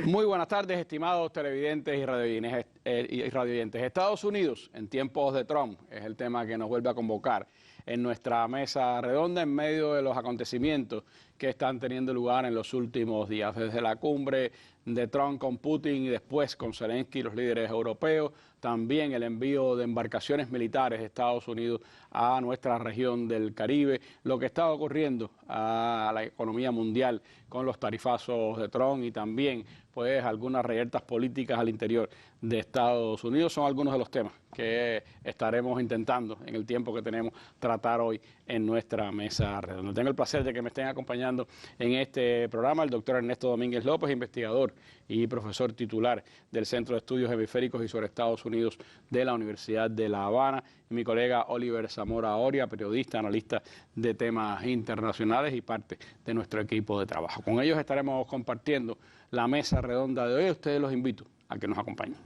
Muy buenas tardes, estimados televidentes y radioyentes. Estados Unidos en tiempos de Trump es el tema que nos vuelve a convocar en nuestra mesa redonda en medio de los acontecimientos que están teniendo lugar en los últimos días, desde la cumbre de Trump con Putin y después con Zelensky y los líderes europeos, también el envío de embarcaciones militares de Estados Unidos a nuestra región del Caribe, lo que está ocurriendo a la economía mundial con los tarifazos de Trump y también pues algunas reyertas políticas al interior de Estados Unidos son algunos de los temas que estaremos intentando en el tiempo que tenemos tratar hoy en nuestra mesa redonda. Tengo el placer de que me estén acompañando en este programa el doctor Ernesto Domínguez López, investigador y profesor titular del Centro de Estudios Hemisféricos y sobre Estados Unidos de la Universidad de La Habana, y mi colega Oliver Zamora Oria, periodista, analista de temas internacionales y parte de nuestro equipo de trabajo. Con ellos estaremos compartiendo la mesa redonda de hoy. A ustedes los invito a que nos acompañen.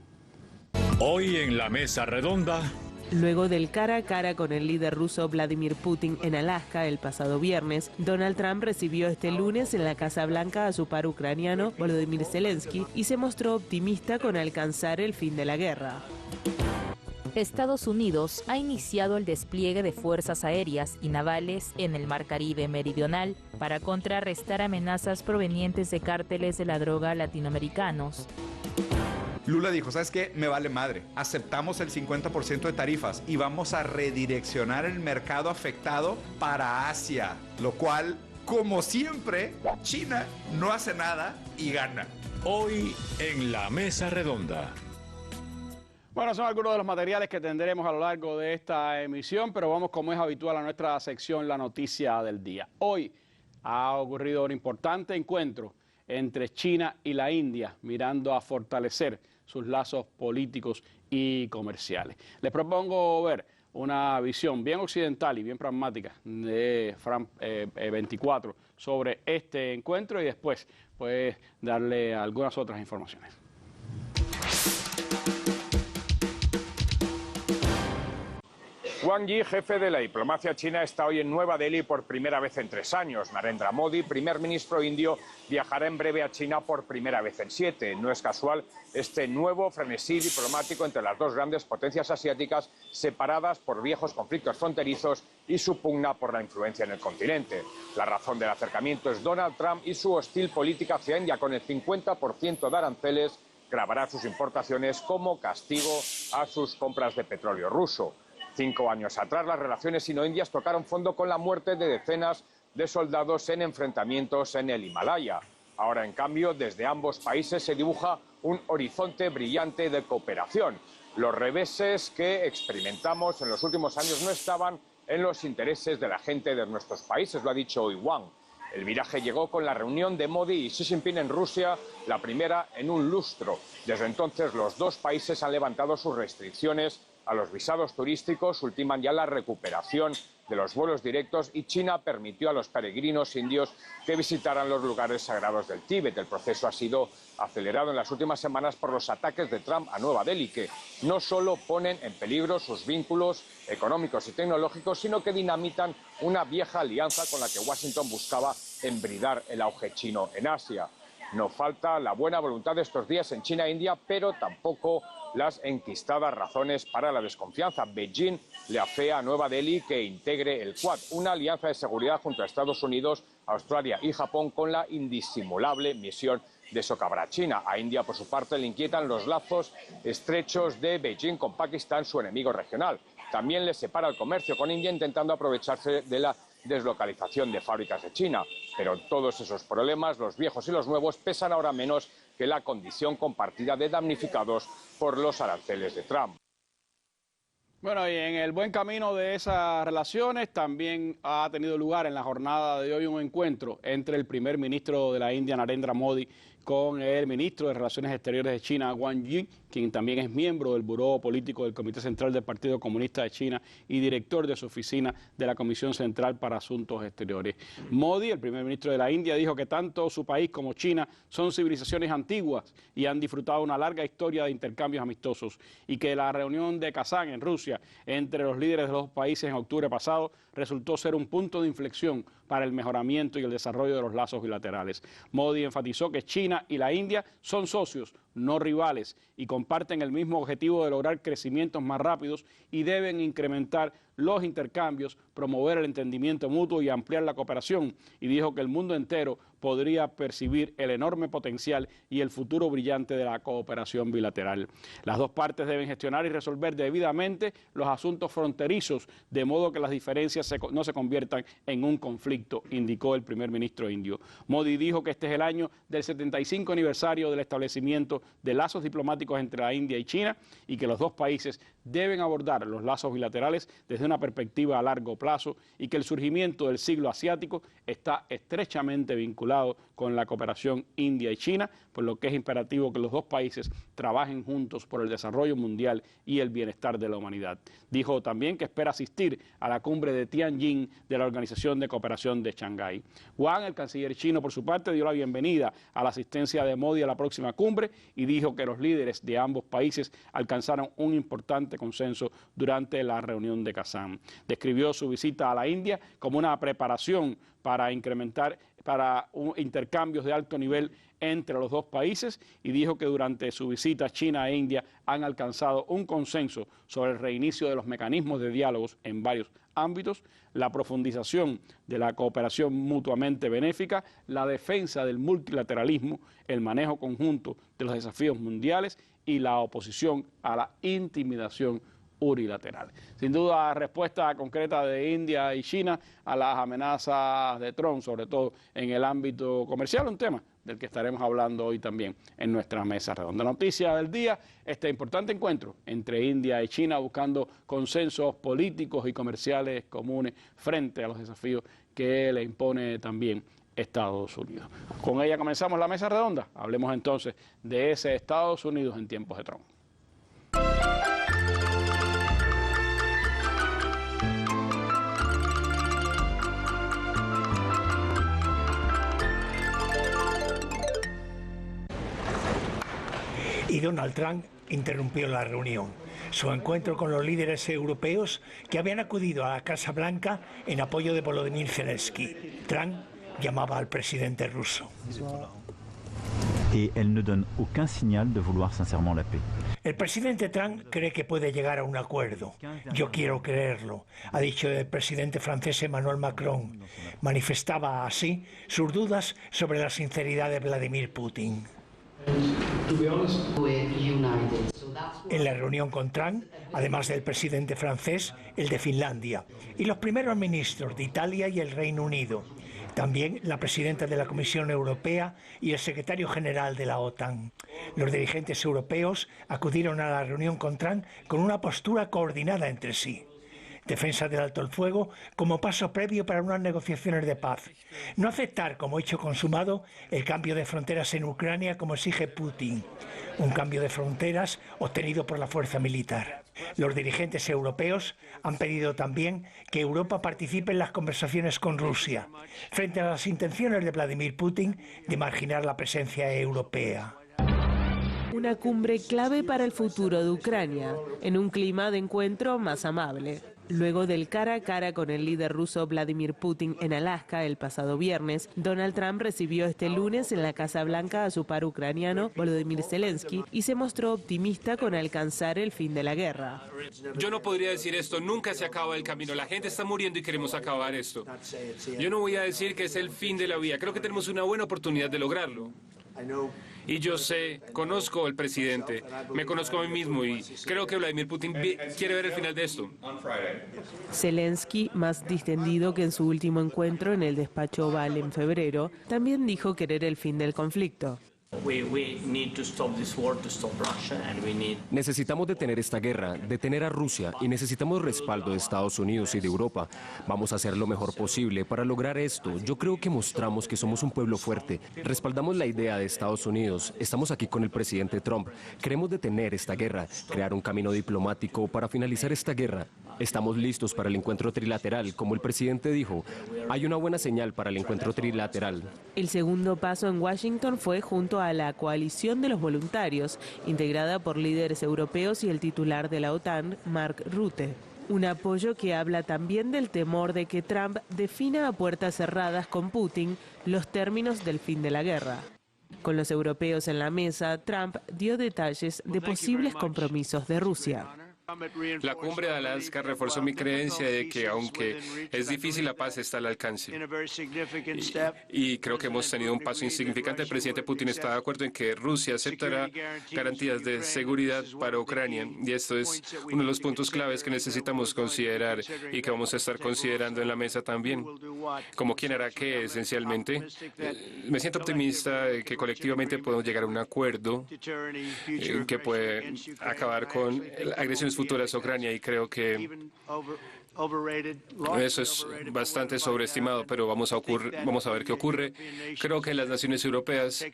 Hoy en la mesa redonda. Luego del cara a cara con el líder ruso Vladimir Putin en Alaska el pasado viernes, Donald Trump recibió este lunes en la Casa Blanca a su par ucraniano Volodymyr Zelensky y se mostró optimista con alcanzar el fin de la guerra. Estados Unidos ha iniciado el despliegue de fuerzas aéreas y navales en el Mar Caribe meridional para contrarrestar amenazas provenientes de cárteles de la droga latinoamericanos. Lula dijo, ¿sabes qué? Me vale madre. Aceptamos el 50% de tarifas y vamos a redireccionar el mercado afectado para Asia, lo cual, como siempre, China no hace nada y gana. Hoy en la mesa redonda. Bueno, son algunos de los materiales que tendremos a lo largo de esta emisión, pero vamos como es habitual a nuestra sección La Noticia del Día. Hoy ha ocurrido un importante encuentro entre China y la India, mirando a fortalecer sus lazos políticos y comerciales. Les propongo ver una visión bien occidental y bien pragmática de France 24 sobre este encuentro y después pues darle algunas otras informaciones. Wang Yi, jefe de la diplomacia china, está hoy en Nueva Delhi por primera vez en 3 años. Narendra Modi, primer ministro indio, viajará en breve a China por primera vez en 7. No es casual este nuevo frenesí diplomático entre las dos grandes potencias asiáticas separadas por viejos conflictos fronterizos y su pugna por la influencia en el continente. La razón del acercamiento es Donald Trump y su hostil política hacia India, con el 50% de aranceles, gravará sus importaciones como castigo a sus compras de petróleo ruso. 5 años atrás, las relaciones sino-indias tocaron fondo con la muerte de decenas de soldados en enfrentamientos en el Himalaya. Ahora, en cambio, desde ambos países se dibuja un horizonte brillante de cooperación. Los reveses que experimentamos en los últimos años no estaban en los intereses de la gente de nuestros países, lo ha dicho hoy Wang. El viraje llegó con la reunión de Modi y Xi Jinping en Rusia, la primera en un lustro. Desde entonces, los dos países han levantado sus restricciones a los visados turísticos, ultiman ya la recuperación de los vuelos directos y China permitió a los peregrinos indios que visitaran los lugares sagrados del Tíbet. El proceso ha sido acelerado en las últimas semanas por los ataques de Trump a Nueva Delhi, que no solo ponen en peligro sus vínculos económicos y tecnológicos, sino que dinamitan una vieja alianza con la que Washington buscaba embridar el auge chino en Asia. No falta la buena voluntad de estos días en China e India, pero tampoco las enquistadas razones para la desconfianza. Beijing le afea a Nueva Delhi que integre el Quad, una alianza de seguridad junto a Estados Unidos, Australia y Japón, con la indisimulable misión de socavar a China. A India, por su parte, le inquietan los lazos estrechos de Beijing con Pakistán, su enemigo regional. También le separa el comercio con India, intentando aprovecharse de la deslocalización de fábricas de China. Pero todos esos problemas, los viejos y los nuevos, pesan ahora menos que la condición compartida de damnificados por los aranceles de Trump. Bueno, y en el buen camino de esas relaciones también ha tenido lugar en la jornada de hoy un encuentro entre el primer ministro de la India, Narendra Modi, con el ministro de Relaciones Exteriores de China, Wang Yi, quien también es miembro del Buró Político del Comité Central del Partido Comunista de China y director de su oficina de la Comisión Central para Asuntos Exteriores. Modi, el primer ministro de la India, dijo que tanto su país como China son civilizaciones antiguas y han disfrutado una larga historia de intercambios amistosos y que la reunión de Kazán en Rusia Rusia entre los líderes de los dos países en octubre pasado resultó ser un punto de inflexión para el mejoramiento y el desarrollo de los lazos bilaterales. Modi enfatizó que China y la India son socios, no rivales, y comparten el mismo objetivo de lograr crecimientos más rápidos y deben incrementar los intercambios, promover el entendimiento mutuo y ampliar la cooperación. Y dijo que el mundo entero podría percibir el enorme potencial y el futuro brillante de la cooperación bilateral. Las dos partes deben gestionar y resolver debidamente los asuntos fronterizos, de modo que las diferencias no se conviertan en un conflicto, indicó el primer ministro indio. Modi dijo que este es el año del 75 aniversario del establecimiento de lazos diplomáticos entre la India y China y que los dos países deben abordar los lazos bilaterales desde una perspectiva a largo plazo y que el surgimiento del siglo asiático está estrechamente vinculado con la cooperación India y China, por lo que es imperativo que los dos países trabajen juntos por el desarrollo mundial y el bienestar de la humanidad. Dijo también que espera asistir a la cumbre de Tianjin de la Organización de Cooperación de Shanghái. Wang, el canciller chino, por su parte, dio la bienvenida a la asistencia de Modi a la próxima cumbre y dijo que los líderes de ambos países alcanzaron un importante consenso durante la reunión de Kazán. Describió su visita a la India como una preparación para intercambios de alto nivel entre los dos países y dijo que durante su visita China e India han alcanzado un consenso sobre el reinicio de los mecanismos de diálogos en varios ámbitos, la profundización de la cooperación mutuamente benéfica, la defensa del multilateralismo, el manejo conjunto de los desafíos mundiales y la oposición a la intimidación unilateral. Sin duda, respuesta concreta de India y China a las amenazas de Trump, sobre todo en el ámbito comercial, un tema del que estaremos hablando hoy también en nuestra mesa redonda. Noticia del día, este importante encuentro entre India y China buscando consensos políticos y comerciales comunes frente a los desafíos que le impone también Estados Unidos. Con ella comenzamos la mesa redonda. Hablemos entonces de ese Estados Unidos en tiempos de Trump. Y Donald Trump interrumpió la reunión. Su encuentro con los líderes europeos que habían acudido a la Casa Blanca en apoyo de Volodymyr Zelensky. Trump llamaba al presidente ruso. Et elle ne donne aucun signal de vouloir sincèrement la paix. El presidente Trump cree que puede llegar a un acuerdo. Yo quiero creerlo, ha dicho el presidente francés Emmanuel Macron. Manifestaba así sus dudas sobre la sinceridad de Vladimir Putin. En la reunión con Trump, además del presidente francés, el de Finlandia y los primeros ministros de Italia y el Reino Unido. También la presidenta de la Comisión Europea y el secretario general de la OTAN. Los dirigentes europeos acudieron a la reunión con Trump con una postura coordinada entre sí. Defensa del alto el fuego como paso previo para unas negociaciones de paz. No aceptar como hecho consumado el cambio de fronteras en Ucrania como exige Putin. Un cambio de fronteras obtenido por la fuerza militar. Los dirigentes europeos han pedido también que Europa participe en las conversaciones con Rusia, frente a las intenciones de Vladimir Putin de marginar la presencia europea. Una cumbre clave para el futuro de Ucrania, en un clima de encuentro más amable. Luego del cara a cara con el líder ruso Vladimir Putin en Alaska el pasado viernes, Donald Trump recibió este lunes en la Casa Blanca a su par ucraniano Volodymyr Zelensky y se mostró optimista con alcanzar el fin de la guerra. Yo no podría decir esto, nunca se acaba el camino, la gente está muriendo y queremos acabar esto. Yo no voy a decir que es el fin de la vía, creo que tenemos una buena oportunidad de lograrlo. Y yo sé, conozco al presidente, me conozco a mí mismo y creo que Vladimir Putin quiere ver el final de esto. Zelensky, más distendido que en su último encuentro en el despacho Oval en febrero, también dijo querer el fin del conflicto. Necesitamos detener esta guerra, detener a Rusia y necesitamos respaldo de Estados Unidos y de Europa. Vamos a hacer lo mejor posible para lograr esto. Yo creo que mostramos que somos un pueblo fuerte. Respaldamos la idea de Estados Unidos. Estamos aquí con el presidente Trump. Queremos detener esta guerra, crear un camino diplomático para finalizar esta guerra. Estamos listos para el encuentro trilateral. Como el presidente dijo, hay una buena señal para el encuentro trilateral. El segundo paso en Washington fue junto a la coalición de los voluntarios, integrada por líderes europeos y el titular de la OTAN, Mark Rutte. Un apoyo que habla también del temor de que Trump defina a puertas cerradas con Putin los términos del fin de la guerra. Con los europeos en la mesa, Trump dio detalles de posibles compromisos de Rusia. La cumbre de Alaska reforzó mi creencia de que, aunque es difícil, la paz está al alcance. Y creo que hemos tenido un paso insignificante. El presidente Putin está de acuerdo en que Rusia aceptará garantías de seguridad para Ucrania. Y esto es uno de los puntos claves que necesitamos considerar y que vamos a estar considerando en la mesa también. Como quién hará qué, esencialmente. Me siento optimista de que colectivamente podemos llegar a un acuerdo que puede acabar con agresiones futuras a Ucrania, y creo que eso es bastante sobreestimado, pero vamos a ver qué ocurre. Creo que las naciones europeas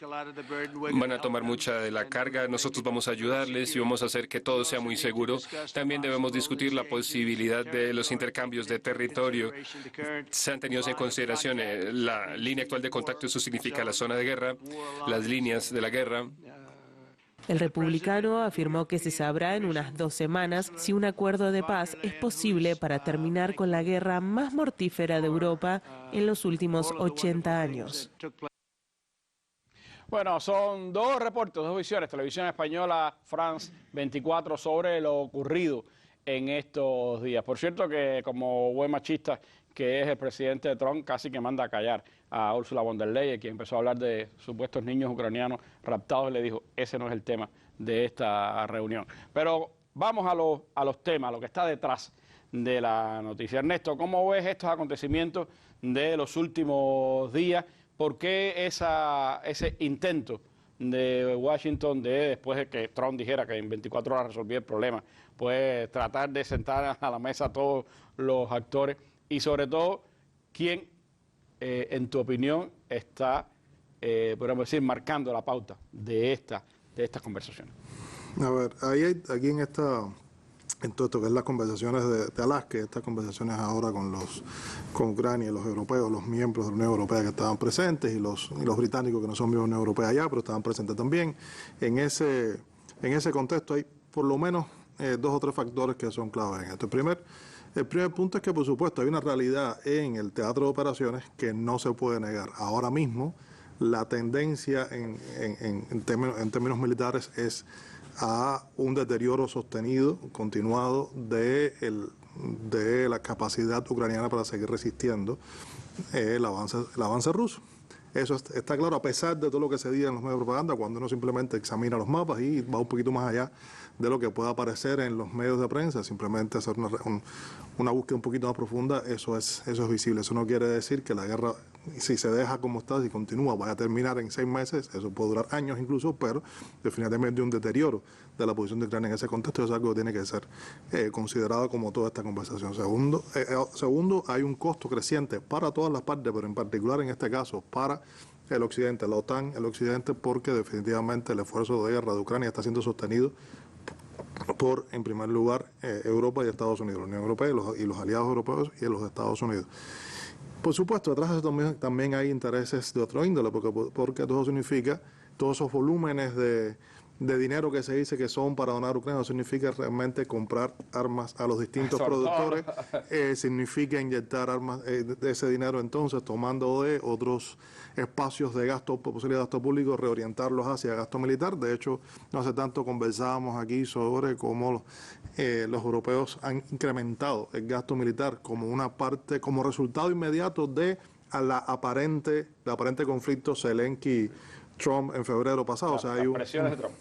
van a tomar mucha de la carga. Nosotros vamos a ayudarles y vamos a hacer que todo sea muy seguro. También debemos discutir la posibilidad de los intercambios de territorio. Se han tenido en consideración la línea actual de contacto, eso significa la zona de guerra, las líneas de la guerra. El republicano afirmó que se sabrá en unas 2 semanas si un acuerdo de paz es posible para terminar con la guerra más mortífera de Europa en los últimos 80 años. Bueno, son 2 reportes, 2 visiones, Televisión Española, France 24, sobre lo ocurrido en estos días. Por cierto que, como buen machista que es el presidente Trump, casi que manda a callar a Ursula von der Leyen, quien empezó a hablar de supuestos niños ucranianos raptados, y le dijo, ese no es el tema de esta reunión. Pero vamos a los temas, a lo que está detrás de la noticia. Ernesto, ¿cómo ves estos acontecimientos de los últimos días? ¿Por qué ese intento de Washington de, después de que Trump dijera que en 24 horas resolvía el problema, pues tratar de sentar a la mesa a todos los actores? Y sobre todo, ¿quién, en tu opinión, está, podríamos decir, marcando la pauta de estas conversaciones? A ver, aquí en todo esto que es las conversaciones de Alaska, estas conversaciones ahora con Ucrania, los europeos, los miembros de la Unión Europea que estaban presentes y los británicos que no son miembros de la Unión Europea allá, pero estaban presentes también. En ese contexto hay por lo menos 2 o 3 factores que son claves en esto. El primer punto es que, por supuesto, hay una realidad en el teatro de operaciones que no se puede negar. Ahora mismo, la tendencia en términos militares es a un deterioro sostenido, continuado, de la capacidad ucraniana para seguir resistiendo el avance ruso. Eso está claro, a pesar de todo lo que se diga en los medios de propaganda, cuando uno simplemente examina los mapas y va un poquito más allá de lo que pueda aparecer en los medios de prensa, simplemente hacer una búsqueda un poquito más profunda, eso es visible. Eso no quiere decir que la guerra, si se deja como está, si continúa, vaya a terminar en 6 meses, eso puede durar años incluso, pero definitivamente un deterioro de la posición de Ucrania en ese contexto es algo que tiene que ser considerado como toda esta conversación. Segundo, hay un costo creciente para todas las partes, pero en particular en este caso para el Occidente, la OTAN, el Occidente, porque definitivamente el esfuerzo de guerra de Ucrania está siendo sostenido por, en primer lugar, Europa y Estados Unidos, la Unión Europea y los aliados europeos y los Estados Unidos. Por supuesto, detrás de eso también hay intereses de otro índole, porque todo significa, todos esos volúmenes de dinero que se dice que son para donar a Ucrania, no significa realmente comprar armas a los distintos productores, significa inyectar armas de ese dinero entonces, tomando de otros espacios de gasto, posibilidad de gasto público, reorientarlos hacia gasto militar. De hecho, no hace tanto conversábamos aquí sobre cómo los europeos han incrementado el gasto militar como una parte, como resultado inmediato de la aparente conflicto Zelensky-Trump en febrero pasado. O sea, hay presiones de Trump.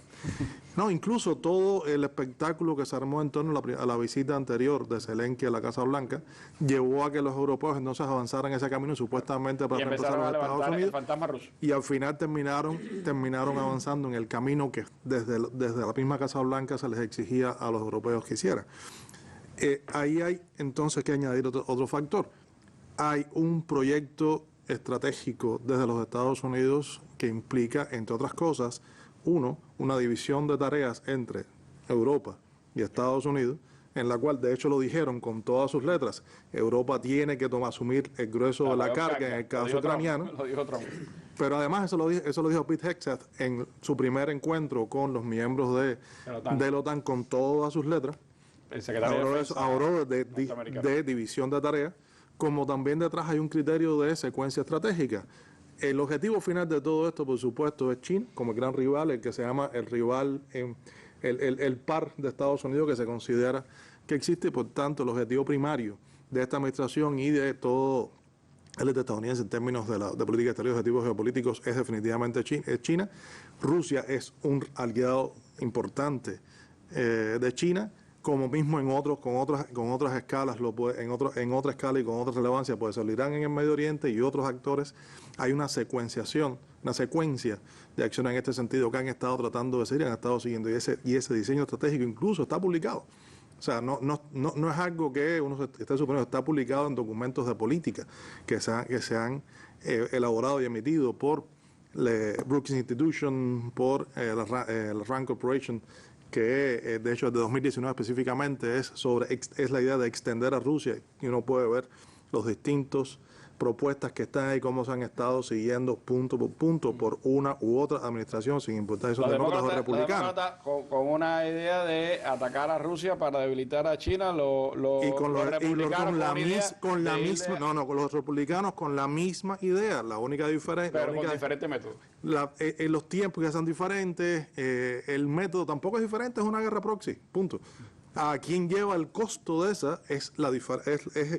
No, incluso todo el espectáculo que se armó en torno a la visita anterior de Zelensky a la Casa Blanca llevó a que los europeos entonces avanzaran ese camino supuestamente para reemplazar a los Estados Unidos, y al final terminaron avanzando en el camino que desde la misma Casa Blanca se les exigía a los europeos que hicieran. Ahí hay entonces que añadir otro factor. Hay un proyecto estratégico desde los Estados Unidos que implica, entre otras cosas, una división de tareas entre Europa y Estados Unidos en la cual de hecho lo dijeron con todas sus letras, Europa tiene que asumir el grueso de la carga en el caso ucraniano. Lo dijo Trump. Pero además eso lo dijo Pete Hegseth en su primer encuentro con los miembros de la OTAN con todas sus letras. El secretario de división de tareas, como también detrás hay un criterio de secuencia estratégica. El objetivo final de todo esto, por supuesto, es China, como el gran rival, el que se llama el rival, el par de Estados Unidos que se considera que existe, y por tanto el objetivo primario de esta administración y de todo el estadounidense en términos de política exterior y objetivos geopolíticos es definitivamente China. Rusia es un aliado importante de China, como mismo con otras escalas, en otra escala y con otra relevancia puede ser Irán en el Medio Oriente y otros actores. Hay una secuencia de acciones en este sentido que han estado tratando de seguir, han estado siguiendo, y ese diseño estratégico incluso está publicado. O sea, no es algo que uno esté suponiendo, está publicado en documentos de política que se han elaborado y emitido por Brookings Institution, por la RAND Corporation, que de hecho desde 2019 específicamente es la idea de extender a Rusia, y uno puede ver los distintos propuestas que están ahí, cómo se han estado siguiendo punto por punto por una u otra administración, sin importar si son demócratas o republicanos. Con una idea de atacar a Rusia para debilitar a China, con los republicanos con la misma idea, la única diferencia. Pero con diferentes métodos. Los tiempos ya son diferentes, el método tampoco es diferente, es una guerra proxy, punto. A quien lleva el costo de esa es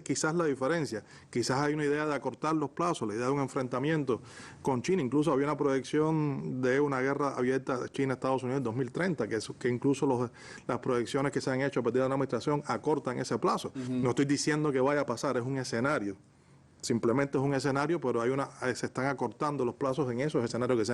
quizás la diferencia. Quizás hay una idea de acortar los plazos, la idea de un enfrentamiento con China. Incluso había una proyección de una guerra abierta de China-Estados Unidos en 2030, que incluso las proyecciones que se han hecho a partir de la administración acortan ese plazo. No estoy diciendo que vaya a pasar, es un escenario. Simplemente es un escenario, pero se están acortando los plazos en esos escenarios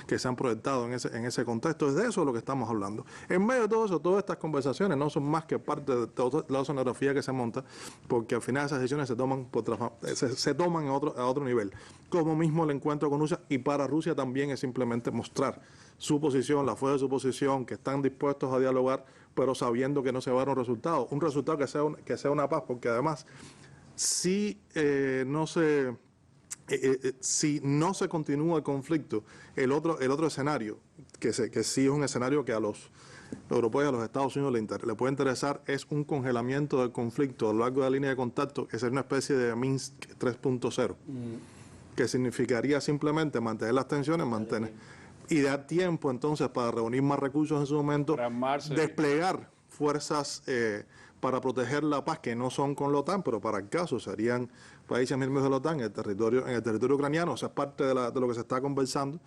que se han proyectado en ese contexto. Es de eso de lo que estamos hablando. En medio de todo eso, todas estas conversaciones no son más que parte de toda la oceanografía que se monta, porque al final esas decisiones se toman a otro nivel. Como mismo el encuentro con Rusia, y para Rusia también es simplemente mostrar su posición, la fuerza de su posición, que están dispuestos a dialogar, pero sabiendo que no se va a dar un resultado que sea una paz, porque además si no se continúa el conflicto, el otro escenario, que sí es un escenario que a los europeos y a los Estados Unidos le puede interesar, es un congelamiento del conflicto a lo largo de la línea de contacto, que sería una especie de Minsk 3.0, que significaría simplemente mantener las tensiones, y dar tiempo entonces para reunir más recursos en su momento, desplegar fuerzas para proteger la paz, que no son con la OTAN, pero para el caso serían países miembros de la OTAN en el territorio ucraniano. O sea, es parte de lo que se está conversando,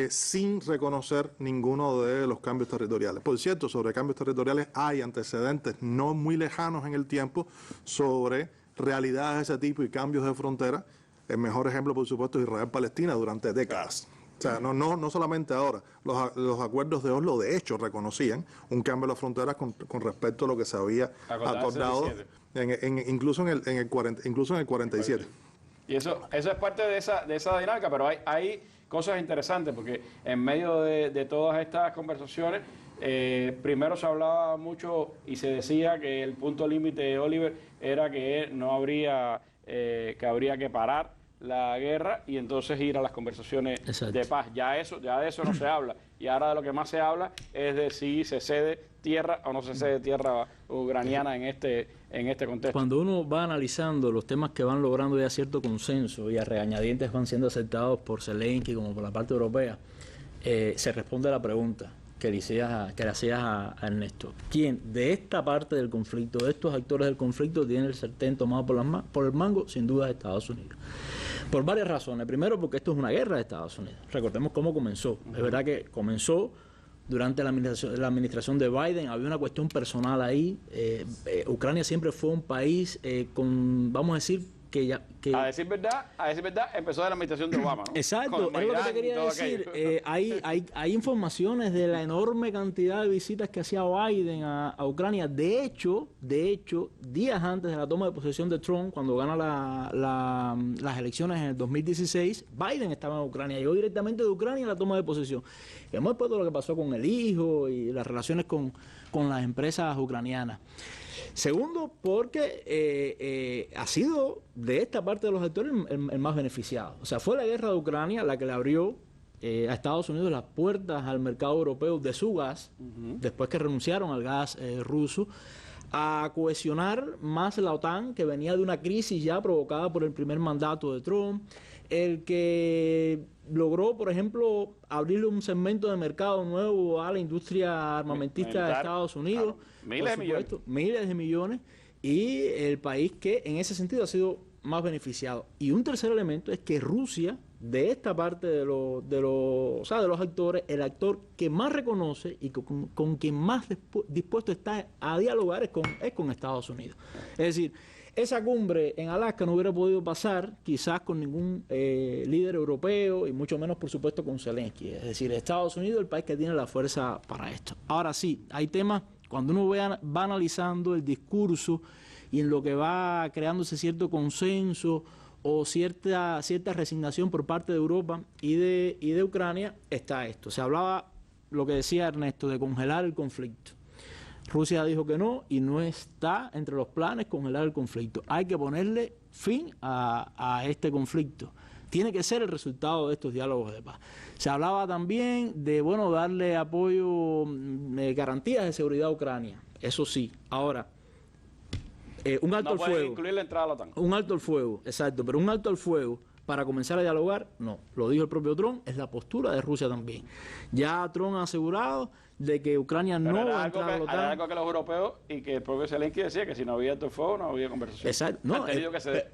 sin reconocer ninguno de los cambios territoriales. Por cierto, sobre cambios territoriales hay antecedentes no muy lejanos en el tiempo sobre realidades de ese tipo y cambios de frontera. El mejor ejemplo, por supuesto, es Israel-Palestina durante décadas. O sea, no solamente ahora. Los acuerdos de Oslo, de hecho, reconocían un cambio de las fronteras con respecto a lo que se había acordado, incluso en el 47. Y eso es parte de esa dinámica, pero hay cosas interesantes, porque en medio de todas estas conversaciones, primero se hablaba mucho y se decía que el punto límite, Oliver, era que no habría, que habría que parar la guerra y entonces ir a las conversaciones de paz. Ya de eso no se habla. Y ahora de lo que más se habla es de si se cede tierra o no se cede tierra ucraniana en este contexto. Cuando uno va analizando los temas que van logrando ya cierto consenso y a regañadientes van siendo aceptados por Zelensky como por la parte europea, se responde a la pregunta que le hacías a Ernesto. ¿Quién de esta parte del conflicto, de estos actores del conflicto, tiene el sartén tomado por el mango? Sin duda es Estados Unidos. Por varias razones. Primero, porque esto es una guerra de Estados Unidos. Recordemos cómo comenzó. Es verdad que comenzó durante la administración de Biden. Había una cuestión personal ahí. Ucrania siempre fue un país con, vamos a decir, A decir verdad, empezó de la administración de Obama, ¿no? Exacto, es lo que te quería decir. Hay informaciones de la enorme cantidad de visitas que hacía Biden a Ucrania. De hecho, días antes de la toma de posesión de Trump, cuando gana las elecciones en el 2016, Biden estaba en Ucrania, llegó directamente de Ucrania a la toma de posesión. Y hemos puesto lo que pasó con el hijo y las relaciones con las empresas ucranianas. Segundo, porque ha sido de esta parte de los actores el más beneficiado. O sea, fue la guerra de Ucrania la que le abrió a Estados Unidos las puertas al mercado europeo de su gas, después que renunciaron al gas ruso, a cohesionar más la OTAN, que venía de una crisis ya provocada por el primer mandato de Trump, el que logró, por ejemplo, abrirle un segmento de mercado nuevo a la industria armamentista de Estados Unidos. Claro, miles de millones, y el país que en ese sentido ha sido más beneficiado. Y un tercer elemento es que Rusia, de esta parte de los actores, el actor que más reconoce y con quien más dispuesto está a dialogar es con Estados Unidos. Es decir, esa cumbre en Alaska no hubiera podido pasar quizás con ningún líder europeo y mucho menos, por supuesto, con Zelensky. Es decir, Estados Unidos es el país que tiene la fuerza para esto. Ahora sí, hay temas, cuando uno va analizando el discurso y en lo que va creándose cierto consenso o cierta resignación por parte de Europa y de Ucrania, está esto. Se hablaba, lo que decía Ernesto, de congelar el conflicto. Rusia dijo que no y no está entre los planes congelar el conflicto. Hay que ponerle fin a este conflicto. Tiene que ser el resultado de estos diálogos de paz. Se hablaba también de, darle apoyo, garantías de seguridad a Ucrania. Eso sí. Ahora, un alto al fuego. No puede incluir la entrada a la OTAN. Un alto al fuego, exacto. Pero un alto al fuego para comenzar a dialogar, no. Lo dijo el propio Trump, es la postura de Rusia también. Ya Trump ha asegurado de que Ucrania no va a entrar a la OTAN. Era algo que los europeos y que el propio Zelensky decía que si no había alto el fuego no había conversación. Exacto. No,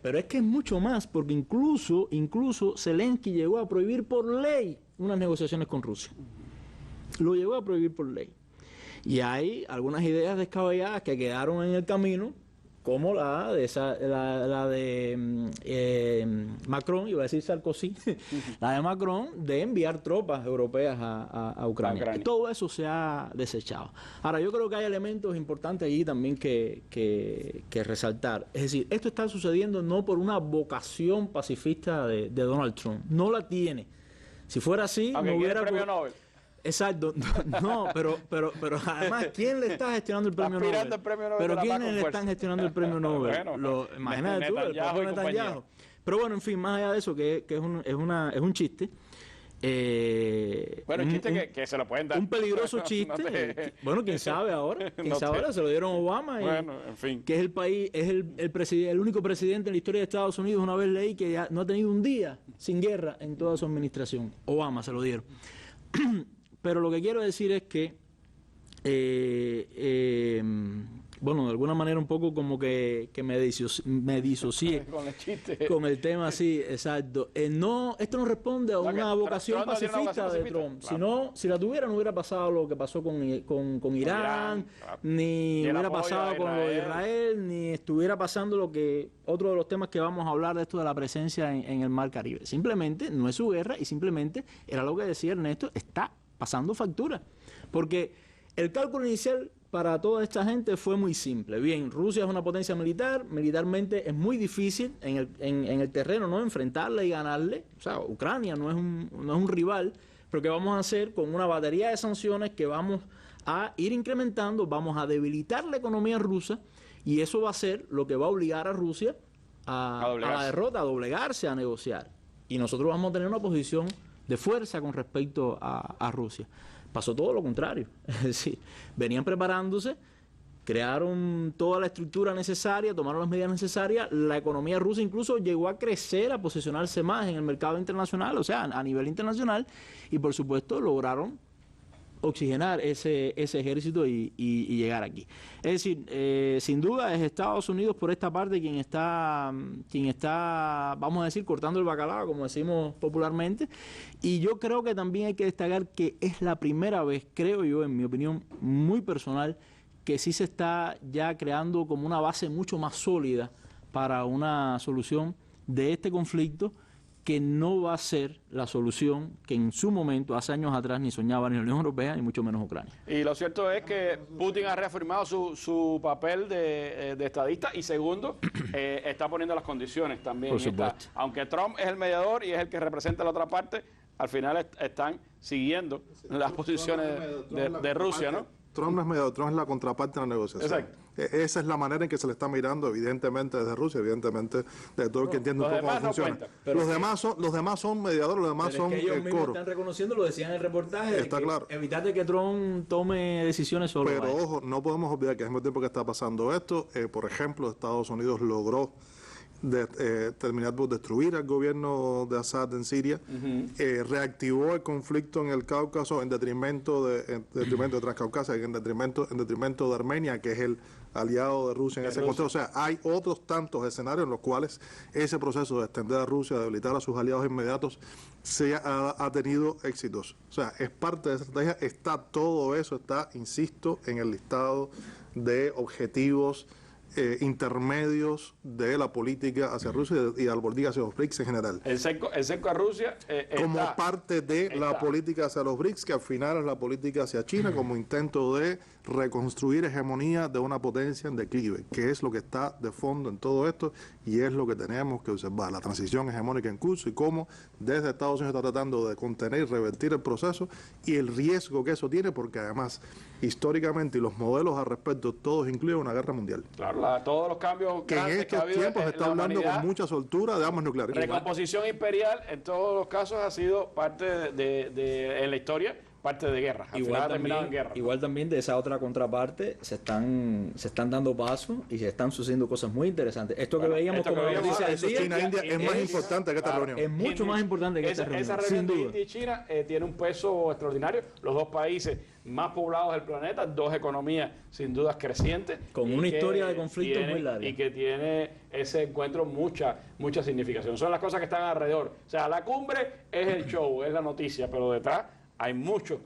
pero es que es mucho más, porque incluso Zelensky llegó a prohibir por ley unas negociaciones con Rusia. Lo llegó a prohibir por ley. Y hay algunas ideas descabelladas que quedaron en el camino, como la de Macron, iba a decir Sarkozy, la de Macron, de enviar tropas europeas a Ucrania. Todo eso se ha desechado. Ahora, yo creo que hay elementos importantes allí también que resaltar. Es decir, esto está sucediendo no por una vocación pacifista de Donald Trump. No la tiene. Si fuera así, no hubiera... premio Nobel. Exacto, no, pero además, ¿quién le está gestionando el premio Nobel? ¿Pero quiénes le están gestionando el premio Nobel? Imagínate tú, el propio Netanyahu. Pero bueno, en fin, más allá de eso, que es un chiste. Un chiste que se lo pueden dar. Un peligroso chiste. Bueno, quién sabe ahora. Ahora se lo dieron a Obama. En fin. Que es el país, es el único presidente en la historia de Estados Unidos, una vez leí, que ya no ha tenido un día sin guerra en toda su administración. Obama se lo dieron. Pero lo que quiero decir es que, de alguna manera un poco como que me disocié con el tema, sí, exacto. Esto no responde a una vocación pacifista de Trump. Claro. Si la tuviera, no hubiera pasado lo que pasó con Irán, ni hubiera pasado con lo de Israel, ni estuviera pasando otro de los temas que vamos a hablar de esto de la presencia en el Mar Caribe. Simplemente no es su guerra y simplemente era lo que decía Ernesto, está pasando factura, porque el cálculo inicial para toda esta gente fue muy simple. Bien, Rusia es una potencia militar, militarmente es muy difícil en el terreno, ¿no?, enfrentarle y ganarle. O sea, Ucrania no es un rival, pero ¿qué vamos a hacer con una batería de sanciones que vamos a ir incrementando? Vamos a debilitar la economía rusa y eso va a ser lo que va a obligar a Rusia a la derrota, a doblegarse, a negociar. Y nosotros vamos a tener una posición de fuerza con respecto a Rusia. Pasó todo lo contrario. Es decir, venían preparándose, crearon toda la estructura necesaria, tomaron las medidas necesarias, la economía rusa incluso llegó a crecer, a posicionarse más en el mercado internacional, o sea, a nivel internacional, y por supuesto lograron oxigenar ese ejército y llegar aquí. Es decir, sin duda es Estados Unidos por esta parte quien está, vamos a decir, cortando el bacalao, como decimos popularmente, y yo creo que también hay que destacar que es la primera vez, creo yo, en mi opinión muy personal, que sí se está ya creando como una base mucho más sólida para una solución de este conflicto, que no va a ser la solución que en su momento, hace años atrás, ni soñaba ni la Unión Europea, ni mucho menos Ucrania. Y lo cierto es que Putin ha reafirmado su papel de estadista y segundo, está poniendo las condiciones también. Por supuesto. Aunque Trump es el mediador y es el que representa la otra parte, al final están siguiendo las posiciones de Rusia, ¿no? Trump no es mediador, Trump es la contraparte en la negociación. Exacto. Esa es la manera en que se le está mirando, evidentemente, desde Rusia, evidentemente, de todo el que entiende un poco cómo funciona. Los demás son mediadores, los demás son ellos mismos coro. están reconociendo, lo decían en el reportaje, está claro. Evitar de que Trump tome decisiones solo. Pero ojo, no podemos olvidar que al mismo tiempo que está pasando esto, por ejemplo, Estados Unidos logró terminar por destruir al gobierno de Assad en Siria, reactivó el conflicto en el Cáucaso en detrimento de Transcaucasia, en detrimento de Armenia, que es el aliado de Rusia en ese contexto. O sea, hay otros tantos escenarios en los cuales ese proceso de extender a Rusia, de debilitar a sus aliados inmediatos, ha tenido éxitos. O sea, es parte de esa estrategia, todo eso está, insisto, en el listado de objetivos intermedios de la política hacia Rusia y de la política hacia los BRICS en general. El cerco a Rusia como parte de la política hacia los BRICS, que al final es la política hacia China, como intento de reconstruir hegemonía de una potencia en declive, que es lo que está de fondo en todo esto y es lo que tenemos que observar, la transición hegemónica en curso y cómo desde Estados Unidos está tratando de contener y revertir el proceso y el riesgo que eso tiene, porque además históricamente y los modelos al respecto todos incluyen una guerra mundial. Claro, todos los cambios que en estos tiempos se está hablando con mucha soltura de armas nucleares. Recomposición imperial en todos los casos ha sido parte en la historia, parte de guerra. Igual también de esa otra contraparte se están dando pasos y se están sucediendo cosas muy interesantes. Esto que veíamos como noticia del día, China-India es más importante que esta reunión. Es mucho más importante que esta reunión. Esa reunión de India y China tiene un peso extraordinario. Los dos países más poblados del planeta, dos economías sin dudas crecientes. Con una historia de conflictos muy larga. Y que tiene ese encuentro mucha significación. Son las cosas que están alrededor. O sea, la cumbre es el show, es la noticia, pero detrás hay muchos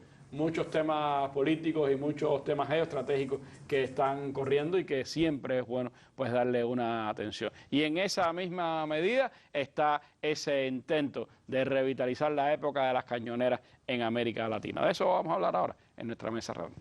temas políticos y muchos temas geoestratégicos que están corriendo y que siempre es bueno pues darle una atención. Y en esa misma medida está ese intento de revitalizar la época de las cañoneras en América Latina. De eso vamos a hablar ahora en nuestra mesa redonda.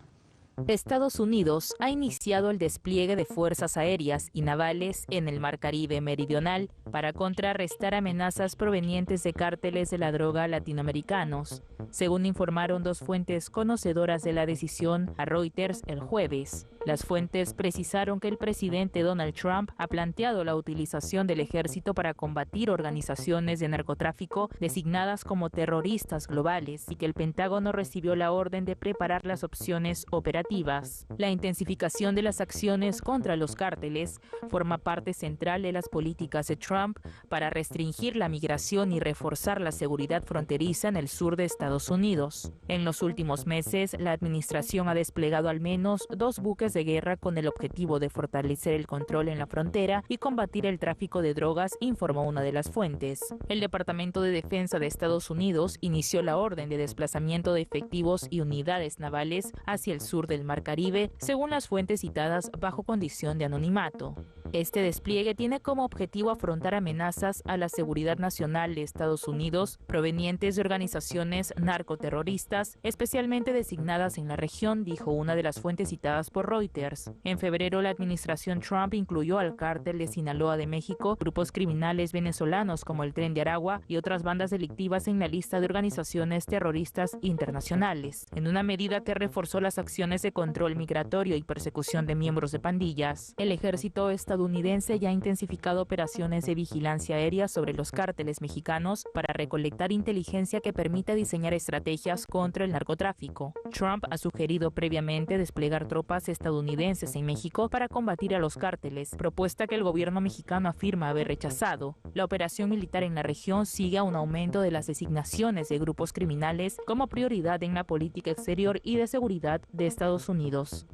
Estados Unidos ha iniciado el despliegue de fuerzas aéreas y navales en el Mar Caribe meridional para contrarrestar amenazas provenientes de cárteles de la droga latinoamericanos, según informaron dos fuentes conocedoras de la decisión a Reuters el jueves. Las fuentes precisaron que el presidente Donald Trump ha planteado la utilización del ejército para combatir organizaciones de narcotráfico designadas como terroristas globales y que el Pentágono recibió la orden de preparar las opciones operativas. La intensificación de las acciones contra los cárteles forma parte central de las políticas de Trump para restringir la migración y reforzar la seguridad fronteriza en el sur de Estados Unidos. En los últimos meses, la administración ha desplegado al menos 2 buques de guerra con el objetivo de fortalecer el control en la frontera y combatir el tráfico de drogas, informó una de las fuentes. El Departamento de Defensa de Estados Unidos inició la orden de desplazamiento de efectivos y unidades navales hacia el sur del Mar Caribe, según las fuentes citadas bajo condición de anonimato. Este despliegue tiene como objetivo afrontar amenazas a la seguridad nacional de Estados Unidos provenientes de organizaciones narcoterroristas, especialmente designadas en la región, dijo una de las fuentes citadas por Reuters. En febrero, la administración Trump incluyó al cártel de Sinaloa de México, grupos criminales venezolanos como el Tren de Aragua y otras bandas delictivas en la lista de organizaciones terroristas internacionales, en una medida que reforzó las acciones de control migratorio y persecución de miembros de pandillas. El ejército estadounidense ya ha intensificado operaciones de vigilancia aérea sobre los cárteles mexicanos para recolectar inteligencia que permita diseñar estrategias contra el narcotráfico. Trump ha sugerido previamente desplegar tropas estadounidenses en México para combatir a los cárteles, propuesta que el gobierno mexicano afirma haber rechazado. La operación militar en la región sigue a un aumento de las designaciones de grupos criminales como prioridad en la política exterior y de seguridad de Estados Unidos.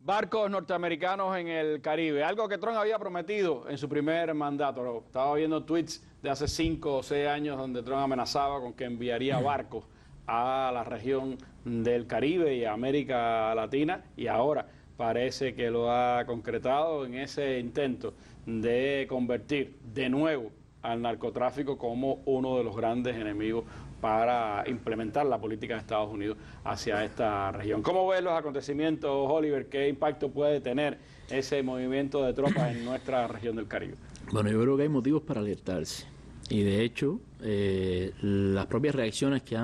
Barcos norteamericanos en el Caribe, algo que Trump había prometido en su primer mandato. Estaba viendo tweets de hace 5 o 6 años donde Trump amenazaba con que enviaría barcos a la región del Caribe y a América Latina, y ahora parece que lo ha concretado en ese intento de convertir de nuevo al narcotráfico como uno de los grandes enemigos para implementar la política de Estados Unidos hacia esta región. ¿Cómo ves los acontecimientos, Oliver? ¿Qué impacto puede tener ese movimiento de tropas en nuestra región del Caribe? Bueno, yo creo que hay motivos para alertarse. Y de hecho, las propias reacciones que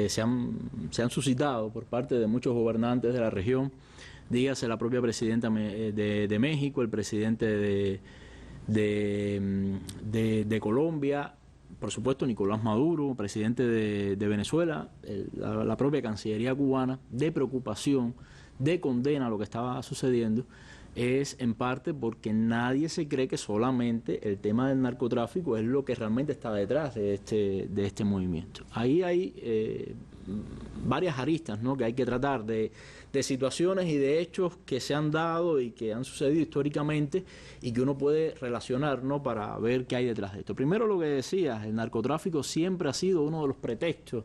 se han suscitado por parte de muchos gobernantes de la región, dígase la propia presidenta de México, el presidente de Colombia, por supuesto Nicolás Maduro, presidente de Venezuela, la propia Cancillería cubana, de preocupación, de condena a lo que estaba sucediendo, es en parte porque nadie se cree que solamente el tema del narcotráfico es lo que realmente está detrás de este movimiento. Ahí hay varias aristas, ¿no?, que hay que tratar de situaciones y de hechos que se han dado y que han sucedido históricamente y que uno puede relacionar, ¿no?, para ver qué hay detrás de esto. Primero, lo que decías, el narcotráfico siempre ha sido uno de los pretextos